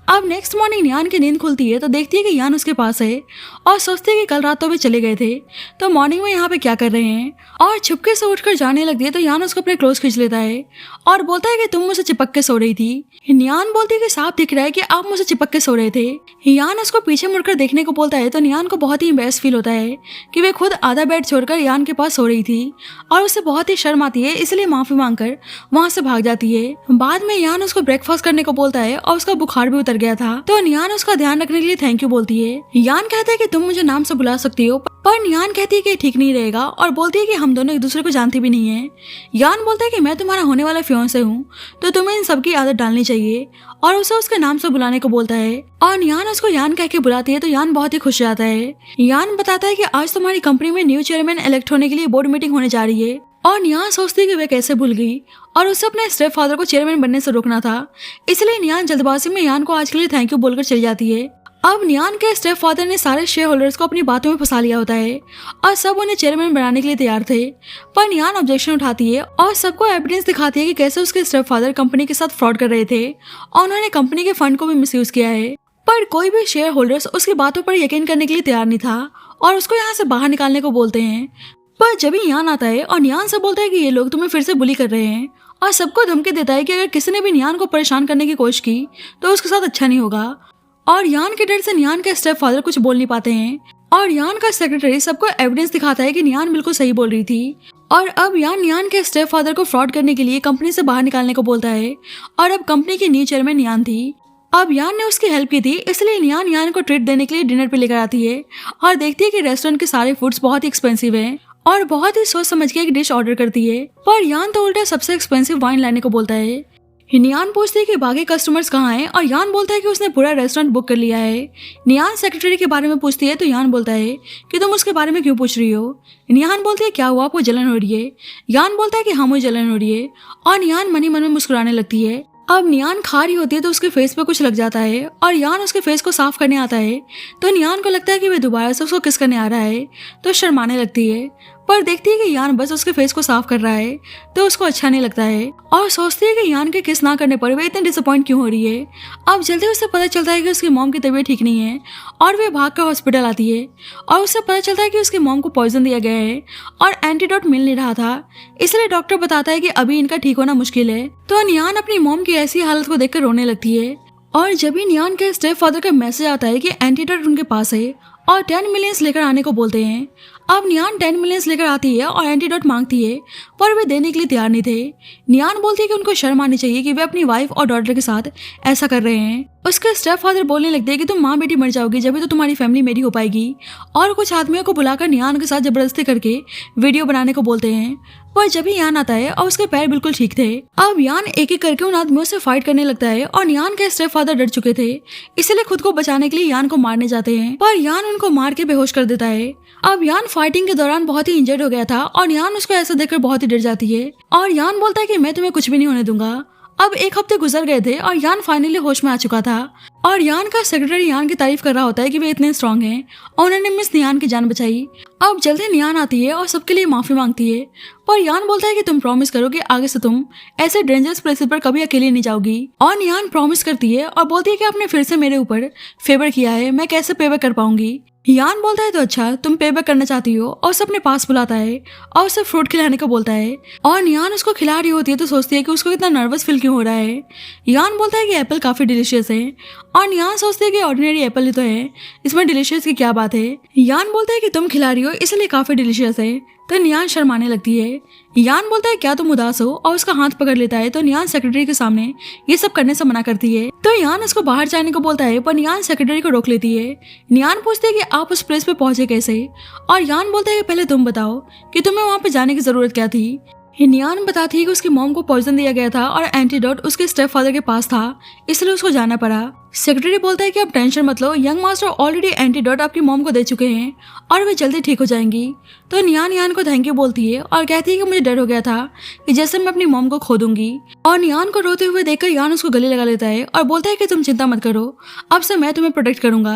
अब नेक्स्ट मॉर्निंग नियान की नींद खुलती है तो देखती है कि यान उसके पास है और सोचती है कि कल रात तो वे चले गए थे, तो मॉर्निंग में यहाँ पे क्या कर रहे हैं, और छुपके से उठकर जाने लगती है तो यान उसको अपने क्लोज खींच लेता है और बोलता है कि तुम मुझसे चिपक के सो रही थी। नियान बोलती है कि साफ दिख रहा है कि आप मुझसे चिपक के सो रहे थे। यान उसको पीछे मुड़कर देखने को बोलता है तो नियान को बहुत ही एम्बैरेस फील होता है कि वे खुद आधा बेड छोड़कर यान के पास सो रही थी और उसे बहुत ही शर्म आती है, इसलिए माफी मांगकर वहाँ से भाग जाती है। बाद में यान उसको ब्रेकफास्ट करने को बोलता है और उसका बुखार भी उतर गया था, तो नियान उसका ध्यान रखने के लिए थैंक यू बोलती है। यान कहता है कि तुम मुझे नाम से बुला सकती हो, पर नियान कहती है कि ठीक नहीं रहेगा और बोलती है कि हम दोनों एक दूसरे को जानते भी नहीं है। यान बोलता है कि मैं तुम्हारा होने वाला फियांसे हूँ, तो तुम्हें इन सबकी आदत डालनी चाहिए और उसे उसके नाम से बुलाने को बोलता है और यान उसको यान कह के बुलाती है तो यान बहुत ही खुश जाता है। यान बताता है कि आज तुम्हारी कंपनी में न्यू चेयरमैन इलेक्ट होने के लिए बोर्ड मीटिंग होने जा रही है और नियान सोचती है कि वह कैसे भूल गई और उसे अपने स्टेप फादर को चेयरमैन बनने से रोकना था, इसलिए नियान जल्दबाजी में यान को आज के लिए थैंक यू बोलकर चली जाती है। अब नियान के स्टेप फादर ने सारे शेयर होल्डर्स को अपनी बातों में फंसा लिया होता है और सब उन्हें चेयरमैन बनाने के लिए तैयार थे, पर नियान ऑब्जेक्शन उठाती है और सबको एविडेंस दिखाती है कि कैसे उसके स्टेप फादर कंपनी के साथ फ्रॉड कर रहे थे और उन्होंने कंपनी के फंड को भी मिसयूज किया है। पर कोई भी शेयर होल्डर्स उसकी बातों पर यकीन करने के लिए तैयार नहीं था और उसको यहाँ से बाहर निकालने को बोलते हैं। पर जब ही नियान आता है और नियान से बोलता है कि ये लोग तुम्हें फिर से बुली कर रहे हैं और सबको धमकी देता है कि अगर किसी ने भी नियान को परेशान करने की कोशिश की तो उसके साथ अच्छा नहीं होगा, और यान के डर से नियान के स्टेप फादर कुछ बोल नहीं पाते हैं और यान का सेक्रेटरी सबको एविडेंस दिखाता है कि नियान बिल्कुल सही बोल रही थी। और अब यान नियान के स्टेप फादर को फ्रॉड करने के लिए कंपनी से बाहर निकालने को बोलता है और अब कंपनी की न्यू चेयरमैन नियान थी। अब यान ने उसकी हेल्प की थी, इसलिए नियान को ट्रीट देने के लिए डिनर पे लेकर आती है और देखती है कि रेस्टोरेंट के सारे फूड्स बहुत ही एक्सपेंसिव हैं और बहुत ही सोच समझ के एक डिश ऑर्डर करती है, पर यान तो उल्टा सबसे एक्सपेंसिव वाइन लाने को बोलता है। नियान पूछती है कि बाकी कस्टमर्स कहाँ हैं और यान बोलता है कि उसने पूरा रेस्टोरेंट बुक कर लिया है। नियान सेक्रेटरी के बारे में पूछती है तो यान बोलता है कि तुम उसके बारे में क्यों पूछ रही हो। नियान बोलती है क्या हुआ, आपको जलन हो रही है। यान बोलता है कि हाँ मुझे जलन हो रही है और नियान मन ही मन में मुस्कुराने लगती है। अब नियान खा रही होती है तो उसके फेस पे कुछ लग जाता है और यान उसके फेस को साफ करने आता है, तो नियान को लगता है कि वह दोबारा से उसको किस करने आ रहा है, तो शर्माने लगती है। पर देखती है कि यान बस उसके फेस को साफ कर रहा है तो उसको अच्छा नहीं लगता है और सोचती है कि यान के किस ना करने पर वे इतने डिसअपॉइंट क्यों हो रही है। अब जल्दी उसे पता चलता है कि उसकी मॉम की तबीयत ठीक नहीं है और वे भागकर हॉस्पिटल आती है और उसे पता चलता है कि उसकी मॉम को पॉइजन दिया गया है और एंटीडोट मिल नहीं रहा था, इसलिए डॉक्टर बताता है कि अभी इनका ठीक होना मुश्किल है। तो नियान अपनी मॉम की ऐसी हालत को देखकर रोने लगती है और जब भी नियान के स्टेप फादर का मैसेज आता है कि एंटीडोट उनके पास है और 10 मिलियंस लेकर आने को बोलते हैं। अब नियान 10 मिलियंस लेकर आती है और एंटीडोट मांगती है, पर वे देने के लिए तैयार नहीं थे। नियान बोलती है कि उनको शर्म आनी चाहिए कि वे अपनी वाइफ और डॉटर के साथ ऐसा कर रहे हैं। उसके स्टेप फादर बोलने लगते हैं कि तुम माँ बेटी मर जाओगी जब भी तो तुम्हारी फैमिली मेरी हो पाएगी, और कुछ आदमियों को बुलाकर नियान के साथ जबरदस्ती करके वीडियो बनाने को बोलते हैं। पर जब ही यान आता है और उसके पैर बिल्कुल ठीक थे। अब यान एक एक करके उन आदमियों से फाइट करने लगता है और यान के स्टेप फादर डर चुके थे, इसलिए खुद को बचाने के लिए यान को मारने जाते हैं, पर यान उनको मार के बेहोश कर देता है। अब यान फाइटिंग के दौरान बहुत ही इंजर्ड हो गया था और यान उसको ऐसा देखकर बहुत ही डर जाती है और यान बोलता है कि मैं तुम्हें कुछ भी नहीं होने दूंगा। अब 1 हफ्ते गुजर गए थे और यान फाइनली होश में आ चुका था और यान का सेक्रेटरी यान की तारीफ कर रहा होता है कि वे इतने स्ट्रांग हैं और उन्होंने मिस नियान की जान बचाई। अब जल्दी नियान आती है और सबके लिए माफी मांगती है, पर यान बोलता है कि तुम प्रॉमिस करो कि आगे से तुम ऐसे डेंजरस प्लेसेस पर कभी अकेले नहीं जाओगी, और नियान प्रॉमिस करती है और बोलती है कि आपने फिर से मेरे ऊपर फेवर किया है, मैं कैसे पेवर कर पाऊंगी। यान बोलता है तो अच्छा, तुम पे बैक करना चाहती हो, और उसे अपने पास बुलाता है और उसे फ्रूट खिलाने को बोलता है। और यान उसको खिला रही होती है तो सोचती है कि उसको कितना नर्वस फील क्यों हो रहा है। यान बोलता है कि एप्पल काफी डिलीशियस है, और यान सोचती है कि ऑर्डिनरी एप्पल ही तो है, इसमें डिलीशियस की क्या बात है। यान बोलता है कि तुम खिला रही हो इसलिए काफी डिलीशियस है। तो नियान शर्माने लगती है। यान बोलता है क्या तुम उदास हो, और उसका हाथ पकड़ लेता है। तो नियान सेक्रेटरी के सामने ये सब करने से मना करती है। तो यान उसको बाहर जाने को बोलता है, पर नियान सेक्रेटरी को रोक लेती है। नियान पूछती है कि आप उस प्लेस पे पहुंचे कैसे, और यान बोलता है कि पहले तुम बताओ कि तुम्हें वहां पे जाने की जरूरत क्या थी। नियान बताती है कि उसकी मॉम को पॉइजन दिया गया था और एंटीडोट उसके स्टेप फादर के पास था, इसलिए उसको जाना पड़ा। सेक्रेटरी बोलता है कि आप टेंशन मत लो, यंग मास्टर ऑलरेडी एंटीडोट आपकी मॉम को दे चुके हैं और वे जल्दी ठीक हो जाएंगी। तो नियान यान को थैंक यू बोलती है और कहती है कि मुझे डर हो गया था कि जैसे मैं अपनी मॉम को खो दूंगी। और नियान को रोते हुए देखकर यान उसको गले लगा लेता है और बोलता है कि तुम चिंता मत करो, अब से मैं तुम्हें प्रोटेक्ट करूंगा।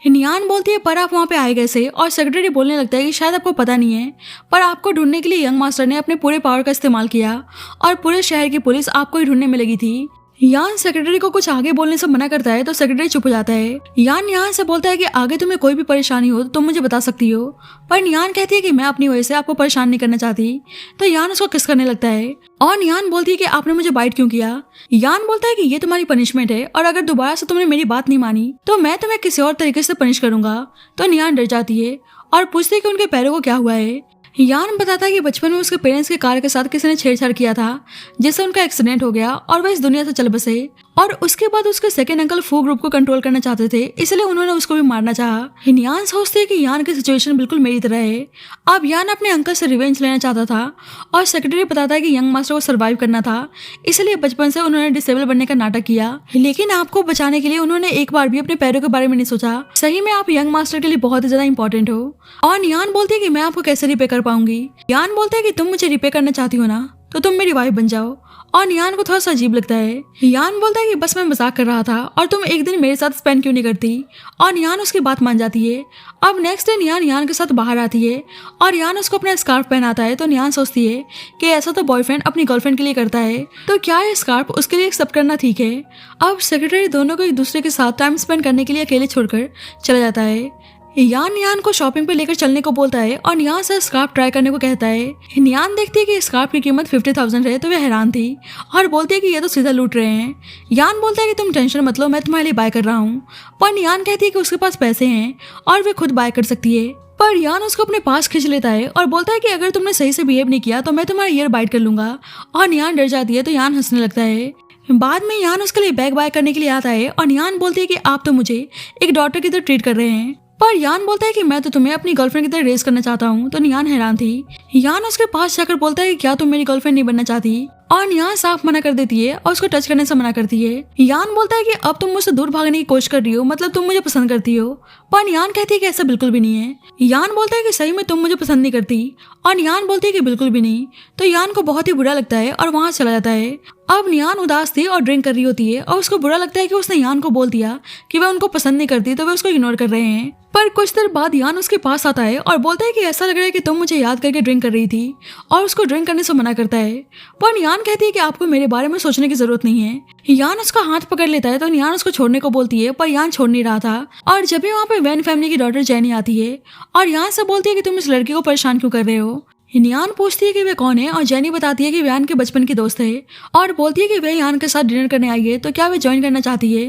नियान बोलती है पर आप वहाँ पे आए कैसे, और सेक्रेटरी बोलने लगता है कि शायद आपको पता नहीं है, पर आपको ढूंढने के लिए यंग मास्टर ने अपने पूरे पावर का इस्तेमाल किया और पूरे शहर की पुलिस आपको ही ढूंढने में लगी थी। यान सेक्रेटरी को कुछ आगे बोलने से मना करता है तो सेक्रेटरी चुप हो जाता है। यान यहाँ से बोलता है कि आगे तुम्हें कोई भी परेशानी हो तो तुम मुझे बता सकती हो, पर यान कहती है कि मैं अपनी वजह से आपको परेशान नहीं करना चाहती। तो यान उसको किस करने लगता है और यान बोलती है कि आपने मुझे बाइट क्यों किया। यान बोलता है कि ये तुम्हारी पनिशमेंट है, और अगर दोबारा से तुमने मेरी बात नहीं मानी तो मैं तुम्हें किसी और तरीके से पनिश करूंगा। तो यान डर जाती है और पूछती है कि उनके पैरों को क्या हुआ है। यान बताता है कि बचपन में उसके पेरेंट्स की कार के साथ किसी ने छेड़छाड़ किया था, जिससे उनका एक्सीडेंट हो गया और वह इस दुनिया से चल बसे। और उसके बाद उसके सेकंड अंकल फू ग्रुप को कंट्रोल करना चाहते थे, इसलिए उन्होंने उसको भी मारना चाहा। यान सोचते है कि यान की सिचुएशन बिल्कुल मेरी तरह है। अब यान अपने अंकल से रिवेंज लेना चाहता था, और सेक्रेटरी बताता है कि यंग मास्टर को सर्वाइव करना था, इसलिए बचपन से उन्होंने डिसेबल बनने का नाटक किया, लेकिन आपको बचाने के लिए उन्होंने एक बार भी अपने पैरों के बारे में नहीं सोचा। सही में आप यंग मास्टर के लिए बहुत ही ज्यादा इंपॉर्टेंट हो। और यान बोलती है कि मैं आपको कैसे रिपे कर पाऊंगी। यान बोलता है कि तुम मुझे रिपे करना चाहती हो ना, तो तुम मेरी वाइफ बन जाओ। और यान को थोड़ा सा अजीब लगता है। यान बोलता है कि बस मैं मजाक कर रहा था, और तुम एक दिन मेरे साथ स्पेंड क्यों नहीं करती। और यान उसकी बात मान जाती है। अब नेक्स्ट डे यान के साथ बाहर आती है और यान उसको अपना स्कार्फ पहनाता है। तो यान सोचती है कि ऐसा तो बॉयफ्रेंड अपनी गर्लफ्रेंड के लिए करता है, तो क्या ये स्कार्फ उसके लिए एक्सेप्ट करना ठीक है। अब सेक्रेटरी दोनों को एक दूसरे के साथ टाइम स्पेंड करने के लिए अकेले छोड़कर चला जाता है। यान को शॉपिंग पे लेकर चलने को बोलता है और यहाँ से स्कार्फ ट्राई करने को कहता है। यान देखती है कि स्कार्फ की कीमत 50,000 है, तो वह हैरान थी और बोलती है कि ये तो सीधा लूट रहे हैं। यान बोलता है कि तुम टेंशन मत लो, मैं तुम्हारे लिए बाय कर रहा हूँ। पर यान कहती है कि उसके पास पैसे हैं और वे खुद बाय कर सकती है। पर यान उसको अपने पास खींच लेता है और बोलता है कि अगर तुमने सही से बिहेव नहीं किया तो मैं तुम्हारा ईयर बाइट कर लूंगा। और यान डर जाती है तो यान हंसने लगता है। बाद में यान उसके लिए बैग बाय करने के लिए आता है और यान बोलती है कि आप तो मुझे एक डॉटर की तरह ट्रीट कर रहे हैं, पर यान बोलता है कि मैं तो तुम्हें अपनी गर्लफ्रेंड की तरह रेस करना चाहता हूँ। तो यान हैरान थी। यान उसके पास जाकर बोलता है कि क्या तुम मेरी गर्लफ्रेंड नहीं बनना चाहती, और यान साफ मना कर देती है और उसको टच करने से मना करती है। यान बोलता है कि अब तुम मुझसे दूर भागने की कोशिश कर रही हो, मतलब तुम मुझे पसंद करती हो। पर यान कहती है कि ऐसा बिल्कुल भी नहीं है। यान बोलता है कि सही में तुम मुझे पसंद नहीं करती, और यान बोलती है कि बिल्कुल भी नहीं। तो यान को बहुत ही बुरा लगता है और वहां चला जाता है। अब यान उदास थी और ड्रिंक कर रही होती है, और उसको बुरा लगता है कि उसने यान को बोल दिया कि वह उनको पसंद नहीं करती, तो वे उसको इग्नोर कर रहे हैं। पर कुछ देर बाद यान उसके पास आता है और बोलता है कि ऐसा लग रहा है कि तुम मुझे याद करके ड्रिंक कर रही थी, और उसको ड्रिंक करने से मना करता है। पर यान कहती है कि आपको मेरे बारे में सोचने की जरूरत नहीं है। यान उसका हाथ पकड़ लेता है तो यान उसको छोड़ने को बोलती है, पर यान छोड़ नहीं रहा था। और जब भी वहाँ पे वैन फैमिली की डॉटर जेनी आती है और यान से बोलती है कि तुम इस लड़की को परेशान क्यों कर रहे हो। यान पूछती है कि वे कौन है, और जेनी बताती है कि वे यान के बचपन की दोस्त है, और बोलती है कि वे यान के साथ डिनर करने आई है, तो क्या वे ज्वाइन करना चाहती है।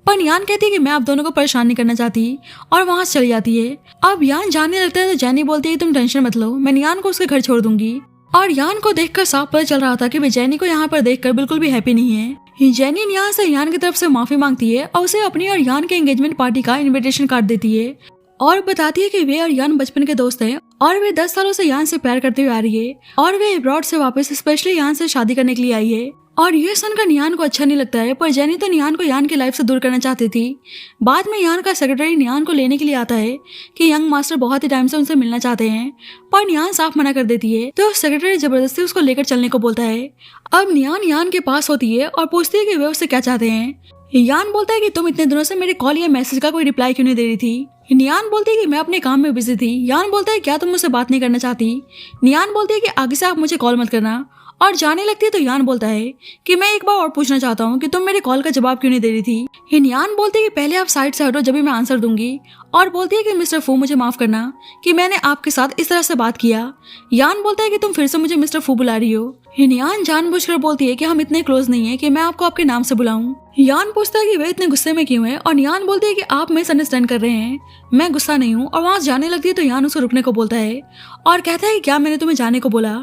पर यान कहती है कि मैं आप दोनों को परेशान नहीं करना चाहती, और वहां से चली जाती है। अब यान जाने लगता है तो जेनी बोलती है कि तुम टेंशन मत लो, मैं यान को उसके घर छोड़ दूंगी। और यान को देखकर साफ पता चल रहा था कि वे जेनी को यहाँ पर देखकर बिल्कुल भी हैप्पी नहीं है। जेनी यहाँ से यान की तरफ से माफी मांगती है और उसे अपनी और यान के एंगेजमेंट पार्टी का इन्विटेशन कार्ड देती है, और बताती है कि वे और यान बचपन के दोस्त हैं और वे 10 सालों से यान से प्यार करते हुए आ रही है, और वे अब्रॉड से वापस स्पेशली यान से शादी करने के लिए आई है। और ये सुनकर यान को अच्छा नहीं लगता है, पर जेनी तो यान को यान की लाइफ से दूर करना चाहती थी। बाद में यान का सेक्रेटरी यान को लेने के लिए आता है कि यंग मास्टर बहुत ही टाइम से उनसे मिलना चाहते हैं, पर यान साफ मना कर देती है। तो सेक्रेटरी जबरदस्ती उसको लेकर चलने को बोलता है। अब यान के पास होती है और पूछती है कि वे उससे क्या चाहते हैं। यान बोलता है कि तुम इतने दिनों से मेरे कॉल या मैसेज का कोई रिप्लाई क्यों नहीं दे रही थी। यान बोलती है कि मैं अपने काम में बिजी थी। यान बोलता है क्या तुम मुझसे बात नहीं करना चाहती। यान बोलती है कि आगे से आप मुझे कॉल मत करना, और जाने लगती है तो यान बोलता है कि मैं एक बार और पूछना चाहता हूँ कि तुम मेरे कॉल का जवाब क्यों नहीं दे रही थी। हिनयान बोलती है कि पहले आप साइड से हटो, जब भी मैं आंसर दूंगी। और बोलती है कि मिस्टर फू, मुझे माफ करना कि मैंने आपके साथ इस तरह से बात किया। यान बोलता है कि तुम फिर से मुझे मिस्टर फू बुला रही हो। हिनयान जानबूझकर बोलती है कि हम इतने क्लोज नहीं है कि मैं आपको आपके नाम से बुलाऊं। यान पूछता है कि वे इतने गुस्से में क्यों है, और यान बोलती है कि आप मिसअंडरस्टैंड कर रहे हैं, मैं गुस्सा नहीं हूँ। और वहां जाने लगती है तो यान उसको रुकने को बोलता है और कहता है कि क्या मैंने तुम्हें जाने को बोला।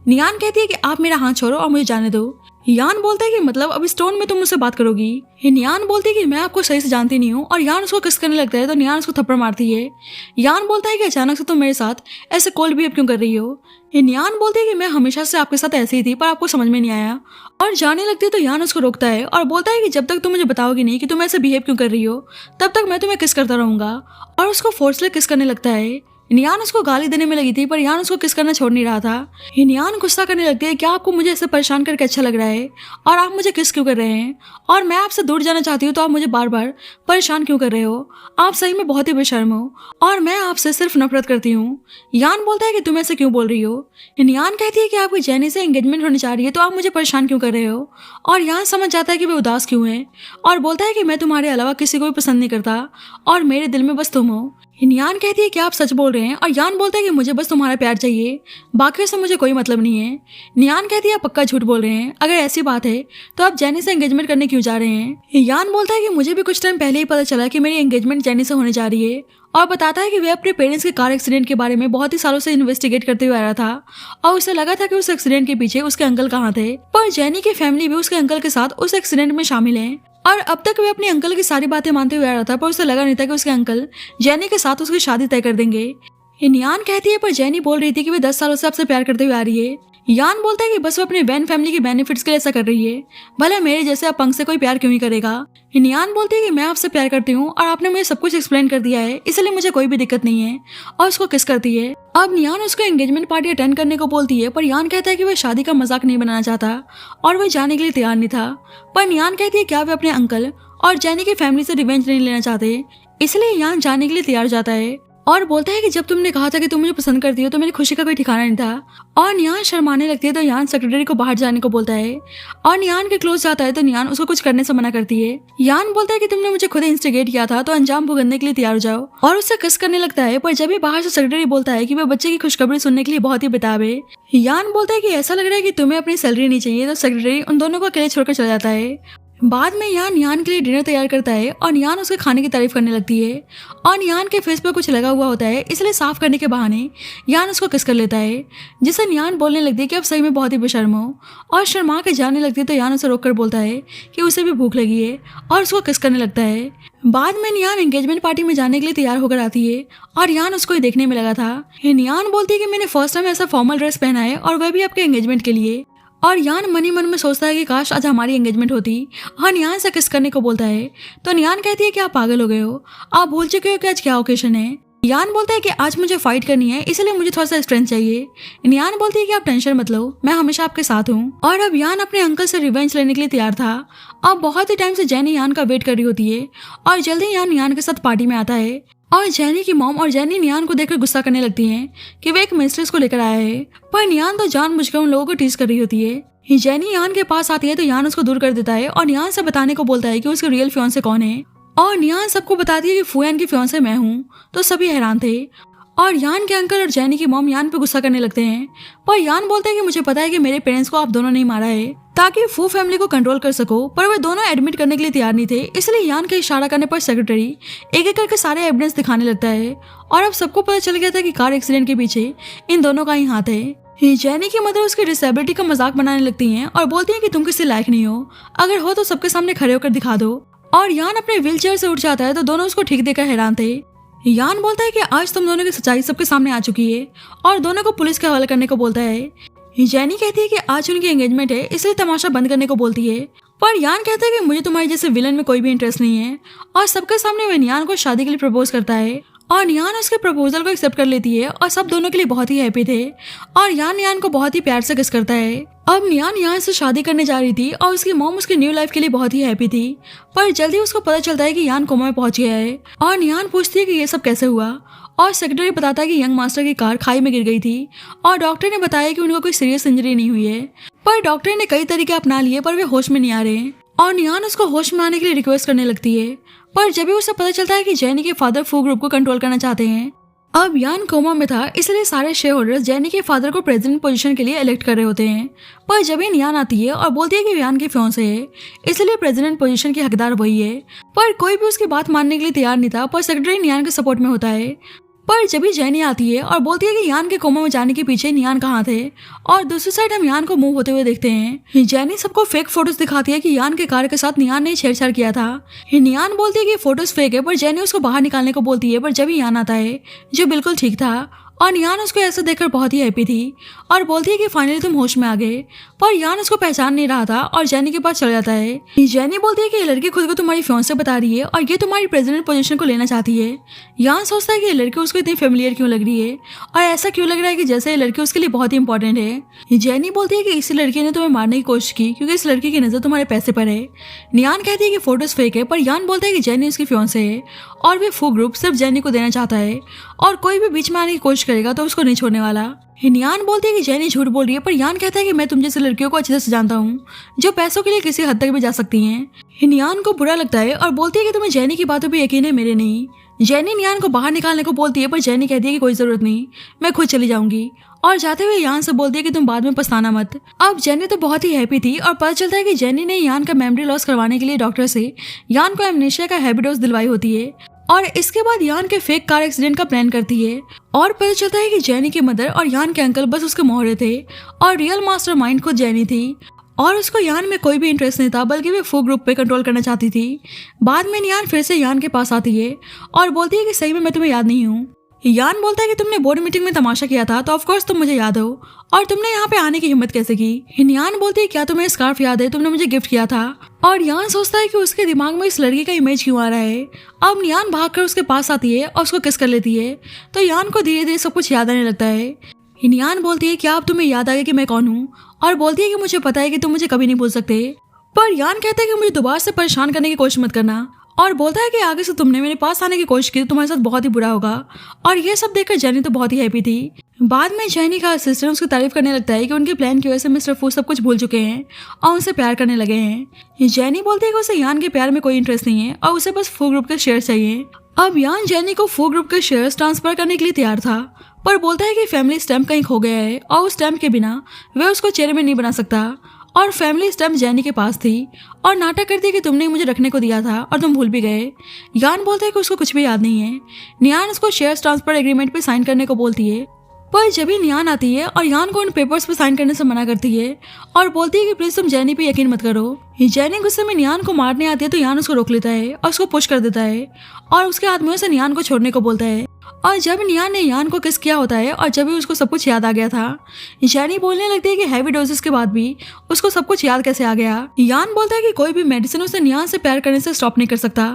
यान कहती है कि आप मेरा हाथ छोड़ो और मुझे जाने दो। यान बोलता है कि मतलब अब इस टोन में तुम मुझसे बात करोगी। यान बोलती है कि मैं आपको सही से जानती नहीं हूँ। और यान उसको किस करने लगता है तो यान उसको थप्पड़ मारती है। यान बोलता है कि अचानक से तुम मेरे साथ ऐसे कोल्ड बिहेव क्यों कर रही हो। यान बोलती है कि मैं हमेशा से आपके साथ ऐसी ही थी, पर आपको समझ में नहीं आया। और जाने लगती है तो यान उसको रोकता है और बोलता है कि जब तक तुम मुझे बताओगी नहीं कि तुम ऐसे बिहेव क्यों कर रही हो, तब तक मैं तुम्हें किस करता रहूंगा। और उसको फोर्सली किस करने लगता है। यान उसको गाली देने में लगी थी, पर यान उसको किस करना छोड़ नहीं रहा था। यान गुस्सा करने लगती है, क्या आपको मुझे ऐसे परेशान करके अच्छा लग रहा है, और आप मुझे किस क्यों कर रहे हैं, और मैं आपसे दूर जाना चाहती हूँ तो आप मुझे बार बार परेशान क्यों कर रहे हो। आप सही में बहुत ही बेशर्म हो, और मैं आपसे सिर्फ नफरत करती हूँ। यान बोलता है कि तुम ऐसे क्यों बोल रही हो। यान कहती है कि आपकी जैनी से एंगेजमेंट होने जा रही है तो आप मुझे परेशान क्यों कर रहे हो। और यान समझ जाता है कि वे उदास क्यों है, और बोलता है कि मैं तुम्हारे अलावा किसी को भी पसंद नहीं करता, और मेरे दिल में बस तुम हो। यान कहती है कि आप सच बोल रहे हैं, और यान बोलता है कि मुझे बस तुम्हारा प्यार चाहिए, बाकी से मुझे कोई मतलब नहीं है। यान कहती है आप पक्का झूठ बोल रहे हैं, अगर ऐसी बात है तो आप जैनी से एंगेजमेंट करने क्यों जा रहे हैं। यान बोलता है कि मुझे भी कुछ टाइम पहले ही पता चला कि मेरी एंगेजमेंट जैनी से होने जा रही है, और बताता है कि वे अपने पेरेंट्स के कार एक्सीडेंट के बारे में बहुत ही सालों से इन्वेस्टिगेट करते हुए आ रहा था, और उसे लगा था कि उस एक्सीडेंट के पीछे उसके अंकल कहाँ थे। पर जैनी की फैमिली भी उसके अंकल के साथ उस एक्सीडेंट में शामिल है, और अब तक वे अपने अंकल की सारी बातें मानते हुए आ रहा था, पर उसे लगा नहीं था कि उसके अंकल जैनी के साथ उसकी शादी तय कर देंगे। यान कहती है पर जैनी बोल रही थी कि वे 10 सालों से आपसे प्यार करते हुए आ रही है। यान बोलता है कि बस वो अपने वैन फैमिली के बेनिफिट्स के लिए ऐसा कर रही है, भले मेरे जैसे अपंग से कोई प्यार क्यों ही करेगा। यान बोलती है कि मैं आपसे प्यार करती हूँ और आपने मुझे सब कुछ एक्सप्लेन कर दिया है, इसलिए मुझे कोई भी दिक्कत नहीं है, और उसको किस करती है। अब यान उसको एंगेजमेंट पार्टी अटेंड करने को बोलती है, पर यान कहता है कि वह शादी का मजाक नहीं बनाना चाहता, और वह जाने के लिए तैयार नहीं था। पर यान कहती है क्या वे अपने अंकल और जैनी की फैमिली से रिवेंज नहीं लेना चाहते, इसलिए यान जाने के लिए तैयार जाता है, और बोलता है कि जब तुमने कहा था कि तुम मुझे पसंद करती हो तो मेरी खुशी का कोई ठिकाना नहीं था। और यान शर्माने लगती है तो यान सेक्रेटरी को बाहर जाने को बोलता है, और यान के क्लोज जाता है तो यान उसको कुछ करने से मना करती है। यान बोलता है कि तुमने मुझे खुद इंस्टिगेट किया था तो अंजाम भुगतने के लिए तैयार हो जाओ, और उससे किस करने लगता है। पर जब भी बाहर से सेक्रेटरी बोलता है कि वह बच्चे की खुशखबरी सुनने के लिए बहुत ही बेताब है। यान बोलता है कि ऐसा लग रहा है कि तुम्हें अपनी सैलरी नहीं चाहिए, तो सेक्रेटरी उन दोनों को अकेले छोड़कर चला जाता है। बाद में यान के लिए डिनर तैयार करता है, और यान उसके खाने की तारीफ करने लगती है, और यान के फेस पर कुछ लगा हुआ होता है, इसलिए साफ करने के बहाने यान उसको किस कर लेता है, जिससे यान बोलने लगती है कि अब सही में बहुत ही बेशर्म हो। और शर्मा के जाने लगती है तो यान उसे रोककर बोलता है कि उसे भी भूख लगी है, और उसको किस करने लगता है। बाद में यान एंगेजमेंट पार्टी में जाने के लिए तैयार होकर आती है, और यान उसको ही देखने में लगा था। यान बोलती है कि मैंने फर्स्ट टाइम ऐसा फॉर्मल ड्रेस पहना है, और वह भी आपके एंगेजमेंट के लिए। और यान मन ही मन में सोचता है कि काश आज हमारी एंगेजमेंट होती, और यान से किस करने को बोलता है तो यान कहती है कि आप पागल हो गए हो, आप भूल चुके हो कि आज क्या ओकेशन है। यान बोलता है कि आज मुझे फाइट करनी है, इसलिए मुझे थोड़ा सा स्ट्रेंथ चाहिए। यान बोलती है कि आप टेंशन मत लो, मैं हमेशा आपके साथ हूँ। और अब यान अपने अंकल से रिवेंज लेने के लिए तैयार था। अब बहुत ही टाइम से जैनी यान का वेट कर रही होती है, और जल्दी यान के साथ पार्टी में आता है, और जैनी की मॉम और जैनी नियान को देखकर गुस्सा करने लगती हैं कि वे एक मिस्ट्रेस को लेकर आया है, पर नियान तो जानबूझकर उन लोगों को टीज कर रही होती है। जैनी यान के पास आती है तो यान उसको दूर कर देता है, और नियान से बताने को बोलता है कि उसके रियल फियांसे कौन है, और नियान सबको बताती है कि फुयान की फियांसे मैं हूँ। तो सभी हैरान थे, और यान के अंकल और जैनी की मॉम यान पे गुस्सा करने लगते हैं, पर यान बोलता है कि मुझे पता है कि मेरे पेरेंट्स को आप दोनों नहीं मारा है ताकि फू फैमिली को कंट्रोल कर सको, पर वे दोनों एडमिट करने के लिए तैयार नहीं थे, इसलिए यान का इशारा करने पर सेक्रेटरी एक एक करके सारे एविडेंस दिखाने लगता है, और अब सबको पता चल गया था कि कार एक्सीडेंट के पीछे इन दोनों का ही हाथ है। जैनी की मदर उसकी डिसेबिलिटी का मजाक बनाने लगती हैं और बोलती हैं कि तुम किसी लायक नहीं हो, अगर हो तो सबके सामने खड़े होकर दिखा दो। और यान अपने व्हीलचेयर से उठ जाता है तो दोनों उसको ठीक देकर हैरान थे। यान बोलता है कि आज तुम दोनों की सच्चाई सबके सामने आ चुकी है, और दोनों को पुलिस के हवाले करने को बोलता है। जैनी कहती है कि आज उनकी एंगेजमेंट है, इसलिए तमाशा बंद करने को बोलती है, पर यान कहता है कि मुझे तुम्हारी जैसे विलन में कोई भी इंटरेस्ट नहीं है, और सबके सामने वह नियान को शादी के लिए प्रपोज करता है, और नियान उसके प्रपोजल को एक्सेप्ट कर लेती है, और सब दोनों के लिए बहुत ही हैप्पी थे, और यान को बहुत ही प्यार से किस करता है। अब नियान यहाँ से शादी करने जा रही थी, और उसकी मॉम उसकी न्यू लाइफ के लिए बहुत ही हैप्पी थी, पर जल्दी उसको पता चलता है कि यान कोमा में पहुंच गया है, और नियान पूछती है कि ये सब कैसे हुआ, और सेक्रेटरी बताता है कि यंग मास्टर की कार खाई में गिर गई थी और डॉक्टर ने बताया कि उनको कोई सीरियस इंजरी नहीं हुई है। पर डॉक्टर ने कई तरीके अपना लिए पर वे होश में नहीं आ रहे हैं और नियान उसको होश में आने के लिए रिक्वेस्ट करने लगती है। पर जब भी उसे पता चलता है कि जैनी के फादर फू ग्रुप को कंट्रोल करना चाहते हैं। अब यान कोमा में था, इसलिए सारे शेयर होल्डर्स जैनी के फादर को प्रेसिडेंट पोजीशन के लिए इलेक्ट कर रहे होते हैं। पर जब ही नियान आती है और बोलती है कि यान के फियांसे है, इसलिए प्रेसिडेंट पोजीशन की हकदार वही है। पर कोई भी उसकी बात मानने के लिए तैयार नहीं था। पर सेक्रेटरी नियान के सपोर्ट में होता है। पर जब भी जैनी आती है और बोलती है कि यान के कोमा में जाने के पीछे नियान कहाँ थे, और दूसरी साइड हम यान को मूव होते हुए देखते हैं। जैनी सबको फेक फोटोज दिखाती है कि यान के कार के साथ नियान ने छेड़छाड़ किया था। नियान बोलती है कि फोटोज फेक है, पर जैनी उसको बाहर निकालने को बोलती है। पर जब ही यान आता है जो बिल्कुल ठीक था और यान उसको ऐसा देखकर बहुत ही हैप्पी थी और बोलती है कि फाइनली तुम होश में आ गए। पर यान उसको पहचान नहीं रहा था और जैनी के पास चला जाता है। जैनी बोलती है कि ये लड़की खुद को तुम्हारी फियांसे बता रही है और ये तुम्हारी प्रेसिडेंट पोजीशन को लेना चाहती है। यान सोचता है कि ये लड़की उसको इतनी फेमिलियर क्यों लग रही है और ऐसा क्यों लग रहा है कि जैसे ये लड़की उसके लिए बहुत ही इंपॉर्टेंट है। जैनी बोलती है कि इसी लड़की ने तुम्हें मारने की कोशिश की क्योंकि इस लड़की की नजर तुम्हारे पैसे पर है। नियान कहती है कि फोटोज फेक है, पर यान बोलता है कि जैनी उसकी फियांसे है और वे फू ग्रुप सिर्फ जैनी को देना चाहता है और कोई भी बीच में आने की कोशिश करेगा तो उसको नहीं छोड़ने वाला। नियान बोलती है कि जैनी झूठ बोल रही है, पर यान कहता है कि मैं तुम जैसे लड़कियों को अच्छे से जानता हूँ जो पैसों के लिए किसी हद तक भी जा सकती हैं। नियान को बुरा लगता है और बोलती है कि तुम्हें जैनी की बातों पर यकीन है, मेरे नहीं। जैनी नियान को बाहर निकालने को बोलती है, पर जैनी कहती है कि कोई जरूरत नहीं, मैं खुद चली जाऊंगी। और जाते हुए यान से बोलती है कि तुम बाद में पछताना मत। अब जैनी तो बहुत ही हैप्पी थी और पता चलता है कि जैनी ने यान का मेमोरी लॉस करवाने के लिए डॉक्टर से यान को एमनेशिया का हैवी डोज दिलवाई होती है और इसके बाद यान के फेक कार एक्सीडेंट का प्लान करती है। और पता चलता है कि जैनी की मदर और यान के अंकल बस उसके मोहरे थे और रियल मास्टरमाइंड खुद जैनी थी और उसको यान में कोई भी इंटरेस्ट नहीं था, बल्कि वे फू ग्रुप पे कंट्रोल करना चाहती थी। बाद में यान फिर से यान के पास आती है और बोलती है कि सही में मैं तुम्हें याद नहीं हूँ। यान बोलता है कि तुमने बोर्ड मीटिंग में तमाशा किया था तो ऑफ कोर्स तुम मुझे याद हो और तुमने यहाँ पे आने की हिम्मत कैसे की। यान बोलती है क्या तुम्हें स्कार्फ याद है, तुमने मुझे गिफ्ट किया था। और यान सोचता है कि उसके दिमाग में इस लड़की का इमेज क्यों आ रहा है। अब यान भागकर उसके पास आती है और उसको किस कर लेती है तो यान को धीरे धीरे सब कुछ याद आने लगता है। यान बोलती है क्या अब तुम्हें याद आ गया कि मैं कौन हूँ, और बोलती है कि मुझे पता है कि तुम मुझे कभी नहीं भूल सकते। पर यान कहता है कि मुझे दोबारा से परेशान करने की कोशिश मत करना और बोलता है कि आगे से तुमने मेरे पास आने की कोशिश की तो तुम्हारे साथ बहुत ही बुरा होगा। और ये सब देखकर जैनी तो बहुत ही हैप्पी थी। बाद में जैनी का असिस्टेंट उसकी तारीफ करने लगता है कि उनके प्लान की वजह से मिस्टर फू सब कुछ भूल चुके हैं और उनसे प्यार करने लगे हैं। जैनी बोलती है कि उसे यान के प्यार में कोई इंटरेस्ट नहीं है और उसे बस फू ग्रुप के शेयर चाहिए। अब यान जैनी को फू ग्रुप के शेयर्स ट्रांसफर करने के लिए तैयार था, पर बोलता है कि फैमिली स्टैम्प कहीं खो गया है और उस स्टैम्प के बिना वह उसको चेयरमैन नहीं बना सकता और फैमिली स्टैम्प जैनी के पास थी और नाटक करती है कि तुमने मुझे रखने को दिया था और तुम भूल भी गए। यान बोलता है कि उसको कुछ भी याद नहीं है। नियान उसको शेयर्स ट्रांसफर एग्रीमेंट पे साइन करने को बोलती है, पर जब ही नियान आती है और यान को उन पेपर्स पे साइन करने से मना करती है और बोलती है कि प्लीज तुम जैनी पे यकीन मत करो। जैनी गुस्से में नियान को मारने आती है तो यान उसको रोक लेता है और उसको पुश कर देता है और उसके आदमियों से नियान को छोड़ने को बोलता है। और जब नियान ने यान को किस किया होता है और जब भी उसको सब कुछ याद आ गया था, जैनी बोलने लगती है कि हैवी डोजेस के बाद भी उसको सब कुछ याद कैसे आ गया। यान बोलता है कि कोई भी मेडिसिन उसे नियान से प्यार करने से स्टॉप नहीं कर सकता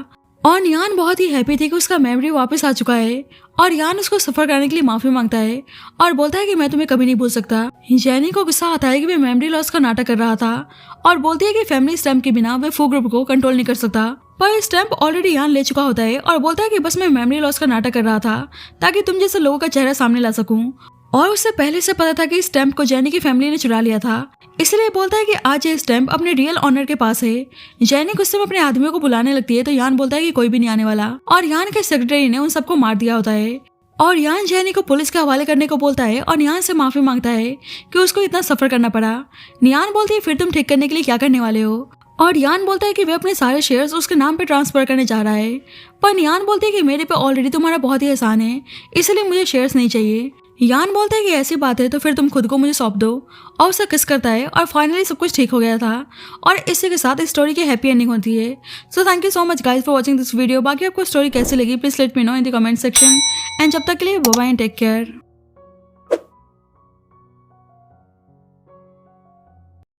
और नियान बहुत ही हैप्पी थी कि उसका मेमोरी वापस आ चुका है और यान उसको सफर करने के लिए माफी मांगता है और बोलता है कि मैं तुम्हें कभी नहीं भूल सकता। जैनी को गुस्सा आता है कि वह मेमोरी लॉस का नाटक कर रहा था और बोलती है कि फैमिली स्टैम्प के बिना वह फू ग्रुप को कंट्रोल नहीं कर सकता, पर स्टैम्प ऑलरेडी यान ले चुका होता है और बोलता है कि बस मैं मेमोरी लॉस का नाटक कर रहा था ताकि तुम जैसे लोगों का चेहरा सामने ला सकूं। और उससे पहले से पता था कि स्टैम्प को जैनी की फैमिली ने चुरा लिया था, इसलिए बोलता है कि आज ये स्टैम्प अपने रियल ऑनर के पास है। जैनी गुस्से में अपने आदमियों को बुलाने लगती है तो यान बोलता है कि कोई भी नहीं आने वाला और यान के सेक्रेटरी ने उन सबको मार दिया होता है और यान जैनी को पुलिस के हवाले करने को बोलता है और नियान से माफी मांगता है कि उसको इतना सफर करना पड़ा। नियान बोलती है फिर तुम ठीक करने के लिए क्या करने वाले हो, और यान बोलता है कि वे अपने सारे शेयर्स उसके नाम पे ट्रांसफर करने जा रहा है। पर नियान बोलती है कि मेरे पे ऑलरेडी तुम्हारा बहुत ही एहसान है, इसलिए मुझे शेयर्स नहीं चाहिए। यान बोलता है कि ऐसी बात है तो फिर तुम खुद को मुझे सौंप दो और उसे किस करता है और फाइनली सब कुछ ठीक हो गया था और इसी के साथ इस स्टोरी की हैप्पी एंडिंग होती है। So thank you so much guys for watching this video. बाकी आपको स्टोरी कैसी लगी please let me know in the comment section and जब तक के लिए bye bye and take care.